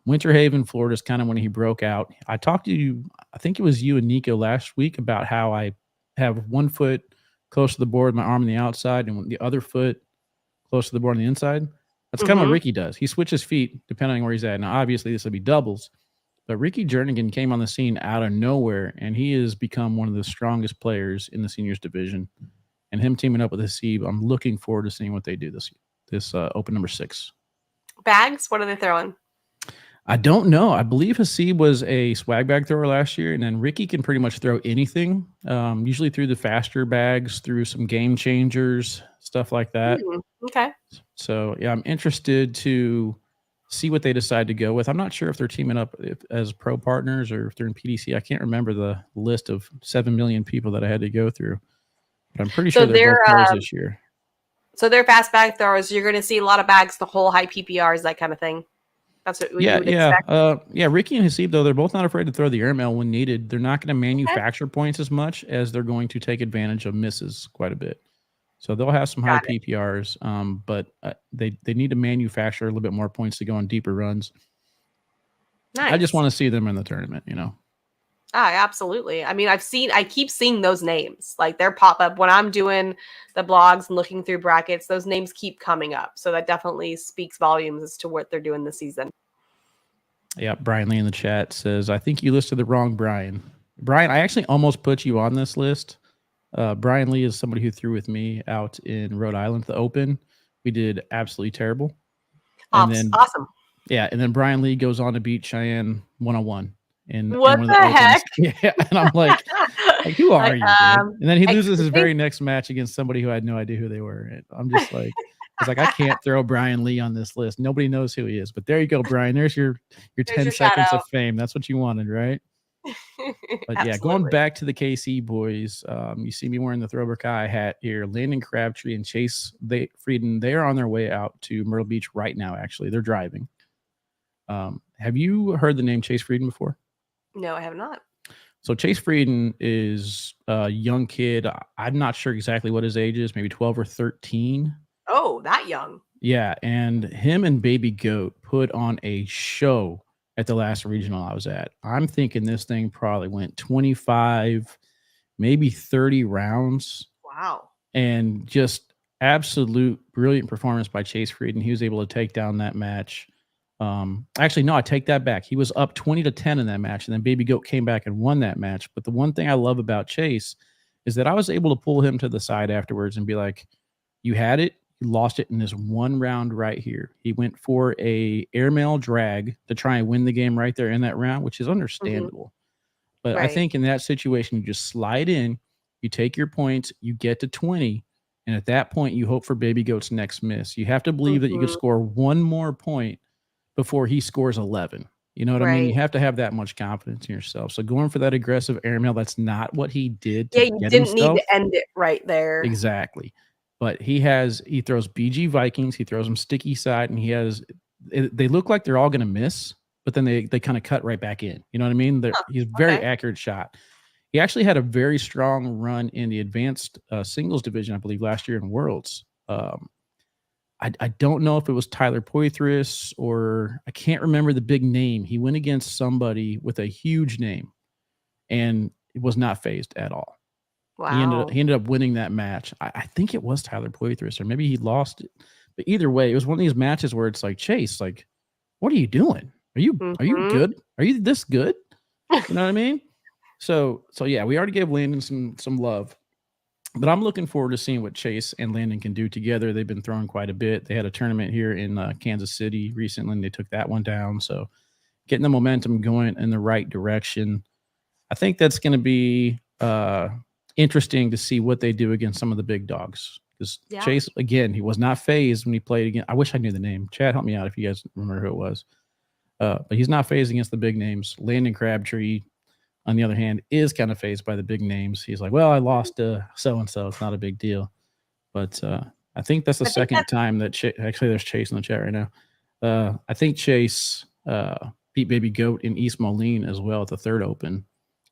Winter Haven, Florida is kind of when he broke out. I talked to you, I think it was you and Nico last week, about how I have one foot close to the board, my arm on the outside, and the other foot close to the board on the inside. That's kind of what Ricky does. He switches feet depending on where he's at. Now, obviously, this will be doubles, but Ricky Jernigan came on the scene out of nowhere, and he has become one of the strongest players in the seniors division. And him teaming up with Hasib, I'm looking forward to seeing what they do this open number 6. Bags? What are they throwing? I don't know. I believe Hasib was a swag bag thrower last year, and then Ricky can pretty much throw anything, usually through the faster bags, through some game changers, stuff like that. Okay. So, yeah, I'm interested to see what they decide to go with. I'm not sure if they're teaming up as pro partners or if they're in PDC. I can't remember the list of 7 million people that I had to go through, but I'm pretty sure they're both pros this year. So they're fast bag throwers. You're going to see a lot of bags, the whole high PPRs, that kind of thing. That's what you would expect. Ricky and Hasib, though, they're both not afraid to throw the airmail when needed. They're not going to manufacture points as much as they're going to take advantage of misses quite a bit. So they'll have some high PPRs, but they need to manufacture a little bit more points to go on deeper runs. Nice. I just want to see them in the tournament, Absolutely. I mean, I keep seeing those names. Like, they're pop up when I'm doing the blogs and looking through brackets. Those names keep coming up. So that definitely speaks volumes as to what they're doing this season. Yeah, Brian Lee in the chat says, I think you listed the wrong Brian. Brian, I actually almost put you on this list. Brian Lee is somebody who threw with me out in Rhode Island, the Open. We did absolutely terrible. Awesome. Yeah, and then Brian Lee goes on to beat Cheyenne 101. What the heck? Yeah, and I'm like who are you, dude? And then he loses his very next match against somebody who I had no idea who they were. And I'm just like, I can't throw Brian Lee on this list. Nobody knows who he is. But there you go, Brian. There's your 10 seconds of fame. That's what you wanted, right? But yeah, going back to the KC boys, you see me wearing the Throwback High hat here. Landon Crabtree and Chase Frieden, they are on their way out to Myrtle Beach right now, actually. They're driving. Have you heard the name Chase Frieden before? No, I have not. So Chase Frieden is a young kid. I'm not sure exactly what his age is, maybe 12 or 13. Oh, that young. Yeah, and him and Baby Goat put on a show at the last regional I was at. I'm thinking this thing probably went 25, maybe 30 rounds. Wow. And just absolute brilliant performance by Chase Frieden. He was able to take down that match. Actually, no, I take that back. He was up 20-10 in that match, and then Baby Goat came back and won that match. But the one thing I love about Chase is that I was able to pull him to the side afterwards and be like, you had it, you lost it in this one round right here. He went for a airmail drag to try and win the game right there in that round, which is understandable. But I think in that situation, you just slide in, you take your points, you get to 20, and at that point, you hope for Baby Goat's next miss. You have to believe that you could score one more point before he scores 11. You know what I mean? You have to have that much confidence in yourself. So going for that aggressive airmail, that's not what he did to you didn't need to end it right there. Exactly. But he throws BG Vikings, he throws them sticky side, and they look like they're all going to miss, but then they kind of cut right back in. You know what I mean? He's a very accurate shot. He actually had a very strong run in the advanced singles division, I believe, last year in Worlds. I don't know if it was Tyler Poitras or I can't remember the big name. He went against somebody with a huge name and it was not phased at all. Wow. He ended up winning that match. I think it was Tyler Poitras or maybe he lost it. But either way, it was one of these matches where it's like, Chase, like, what are you doing? Are you good? Are you this good? You know what I mean? So yeah, we already gave Landon some love. But I'm looking forward to seeing what Chase and Landon can do together. They've been throwing quite a bit. They had a tournament here in Kansas City recently, and they took that one down. So getting the momentum going in the right direction. I think that's going to be interesting to see what they do against some of the big dogs. Because Chase, again, he was not phased when he played again. I wish I knew the name. Chad, help me out if you guys remember who it was. But he's not phased against the big names. Landon Crabtree, on the other hand, is kind of phased by the big names. He's like, well, I lost to so and so. It's not a big deal. But I think that's the I think second that's time that actually there's Chase in the chat right now. I think Chase beat Baby Goat in East Moline as well at the third open.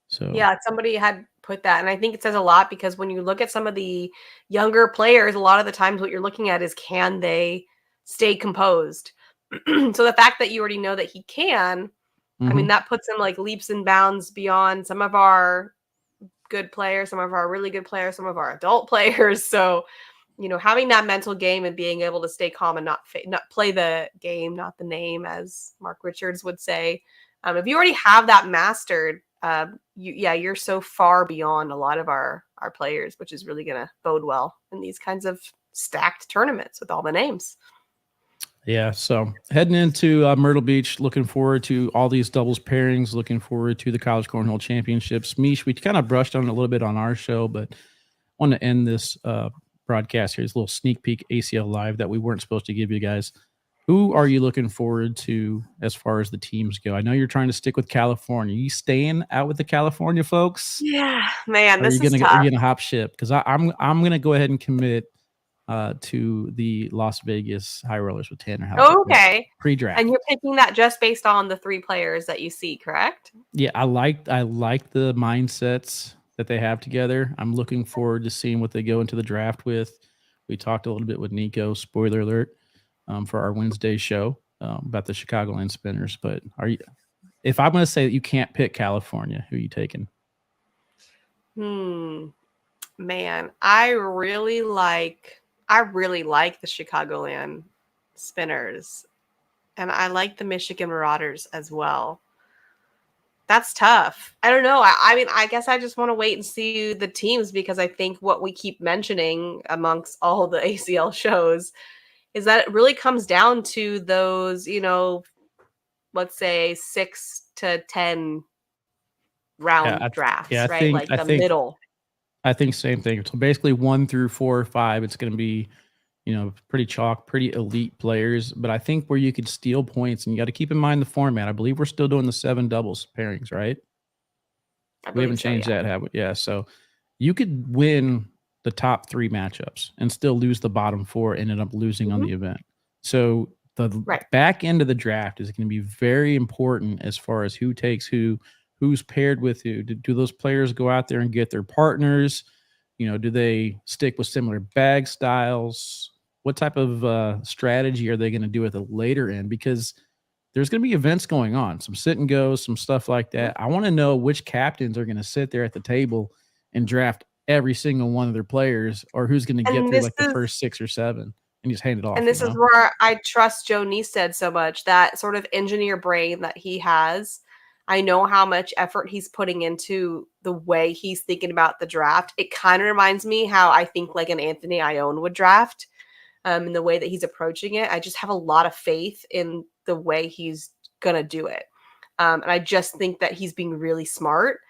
So yeah, somebody had put that, and I think it says a lot because when you look at some of the younger players, a lot of the times what you're looking at is can they stay composed. So the fact that you already know that he can, I mean, that puts him like leaps and bounds beyond some of our good players, some of our really good players, some of our adult players. So, having that mental game and being able to stay calm and not play the game, not the name, as Mark Richards would say. If you already have that mastered, you're so far beyond a lot of our players, which is really going to bode well in these kinds of stacked tournaments with all the names. Yeah, so heading into Myrtle Beach, looking forward to all these doubles pairings, looking forward to the College Cornhole Championships. Mish, we kind of brushed on it a little bit on our show, but I want to end this broadcast here, this little sneak peek ACL Live that we weren't supposed to give you guys. Who are you looking forward to as far as the teams go? I know you're trying to stick with California. Are you staying out with the California folks? Yeah, man, Or this is are tough. you gonna hop ship? Because I'm gonna go ahead and commit to the Las Vegas High Rollers with Tanner House. Okay. Pre-draft. And you're picking that just based on the 3 players that you see, correct? Yeah, I like the mindsets that they have together. I'm looking forward to seeing what they go into the draft with. We talked a little bit with Nico, spoiler alert, for our Wednesday show about the Chicagoland Spinners. But if I'm going to say that you can't pick California, who are you taking? Man, I really like the Chicagoland Spinners, and I like the Michigan Marauders as well. That's tough. I don't know. I mean, I guess I just want to wait and see the teams because I think what we keep mentioning amongst all the ACL shows is that it really comes down to those, let's say 6 to 10 round drafts, right? Like the middle. I think same thing. So basically 1 through 4 or 5, it's going to be, pretty chalk, pretty elite players. But I think where you could steal points, and you got to keep in mind the format. I believe we're still doing the 7 doubles pairings, right? We haven't changed that, have we? Yeah. So you could win the top 3 matchups and still lose the bottom 4, ended up losing on the event. So the back end of the draft is going to be very important as far as who takes who's paired with who. Do those players go out there and get their partners? Do they stick with similar bag styles? What type of strategy are they going to do at the later end? Because there's going to be events going on, some sit and goes, some stuff like that. I want to know which captains are going to sit there at the table and draft every single one of their players, or who's going to get through like the first 6 or 7 and just hand it off. And this is where I trust Joe Neested so much, that sort of engineer brain that he has. I know how much effort he's putting into the way he's thinking about the draft. It kind of reminds me how I think like an Anthony Ione would draft, in the way that he's approaching it. I just have a lot of faith in the way he's going to do it. And I just think that he's being really smart.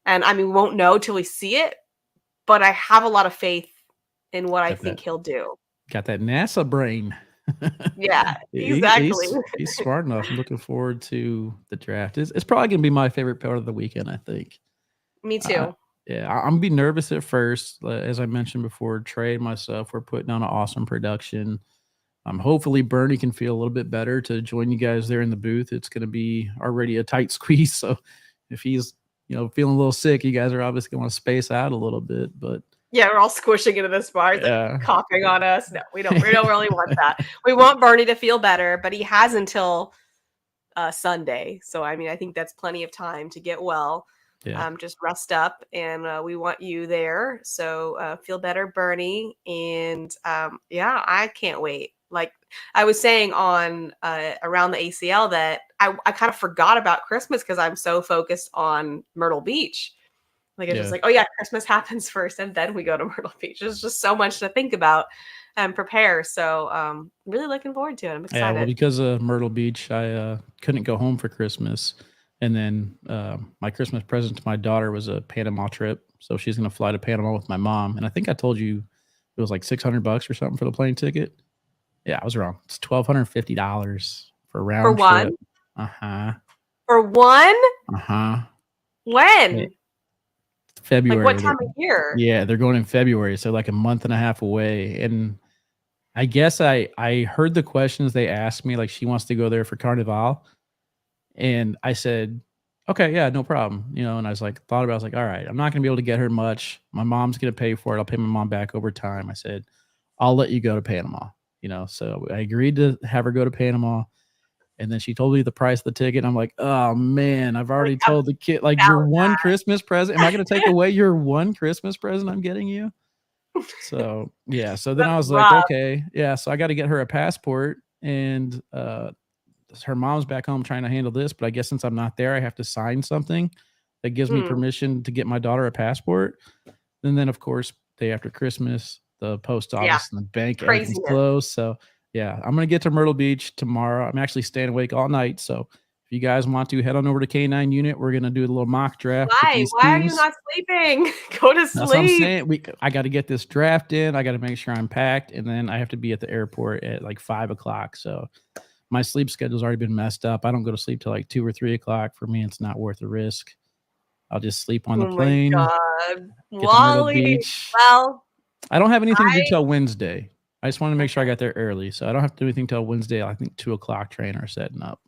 And I mean, we won't know till we see it, but I have a lot of faith in what I think he'll do. Got that NASA brain. Yeah, exactly. He's smart enough. I'm looking forward to the draft. It's probably going to be my favorite part of the weekend, I think. Me too. Yeah, I'm going to be nervous at first. As I mentioned before, Trey and myself, we're putting on an awesome production. Hopefully Bernie can feel a little bit better to join you guys there in the booth. It's going to be already a tight squeeze. So if he's, feeling a little sick, you guys are obviously going to space out a little bit, but yeah, we're all squishing into this bar. He's like coughing on us. No, we don't really want that. We want Bernie to feel better, but he has until Sunday. So, I mean, I think that's plenty of time to get well. Yeah. Just rest up, and we want you there. So feel better, Bernie. And yeah, I can't wait. Like I was saying on around the ACL that I kind of forgot about Christmas because I'm so focused on Myrtle Beach. Like, it's just like, oh yeah, Christmas happens first and then we go to Myrtle Beach. There's just so much to think about and prepare. So really looking forward to it. I'm excited. Yeah, well, because of Myrtle Beach, I couldn't go home for Christmas. And then my Christmas present to my daughter was a Panama trip. So she's going to fly to Panama with my mom. And I think I told you it was like $600 or something for the plane ticket. Yeah, I was wrong. It's $1,250 for a round trip. Uh-huh. For one? Uh-huh. Yeah. When? Like what February. time of year? Yeah, they're going in February, so like a month and a half away. And I guess I heard the questions they asked me, like she wants to go there for Carnival. And I said, okay, yeah, no problem. And I was like, thought about it, I was like, all right, I'm not gonna be able to get her much. My mom's gonna pay for it. I'll pay my mom back over time. I said, I'll let you go to Panama. So I agreed to have her go to Panama. And then she told me the price of the ticket. I'm like, oh man, I've Like already told the kid, like, your about one Christmas present. Am I gonna take that. away your one Christmas present I'm getting you? So yeah. So then That's I was like, rough. okay, yeah. So I got to get her a passport, and her mom's back home trying to handle this. But I guess since I'm not there, I have to sign something that gives me Mm, permission to get my daughter a passport. And then, of course, day after Christmas, the post yeah, office and the bank, everything's craziness. closed. So, yeah, I'm gonna get to Myrtle Beach tomorrow. I'm actually staying awake all night. So, if you guys want to head on over to K9 Unit, we're gonna do a little mock draft with Why? these Why are you teams. not sleeping? Go to That's what I'm sleep. saying. I got to get this draft in. I got to make sure I'm packed, and then I have to be at the airport at like 5 o'clock. So my sleep schedule's already been messed up. I don't go to sleep till like 2 or 3 o'clock. For me, it's not worth the risk. I'll just sleep on the Oh my plane, god. get to Myrtle Wally. Beach. Well, I don't have anything to do I till Wednesday. I just want to make sure I okay. got there early, so I don't have to do anything till Wednesday. I think 2 o'clock train are setting up.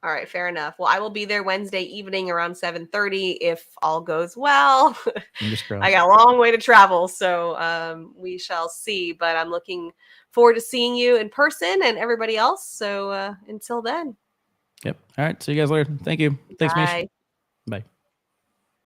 All right, fair enough. Well, I will be there Wednesday evening around 7:30 if all goes well. Fingers I crossed. got a long way to travel, so we shall see. But I'm looking forward to seeing you in person and everybody else. So until then, Yep. All right. See you guys later. Thank you. Thanks, Mish. bye. Bye.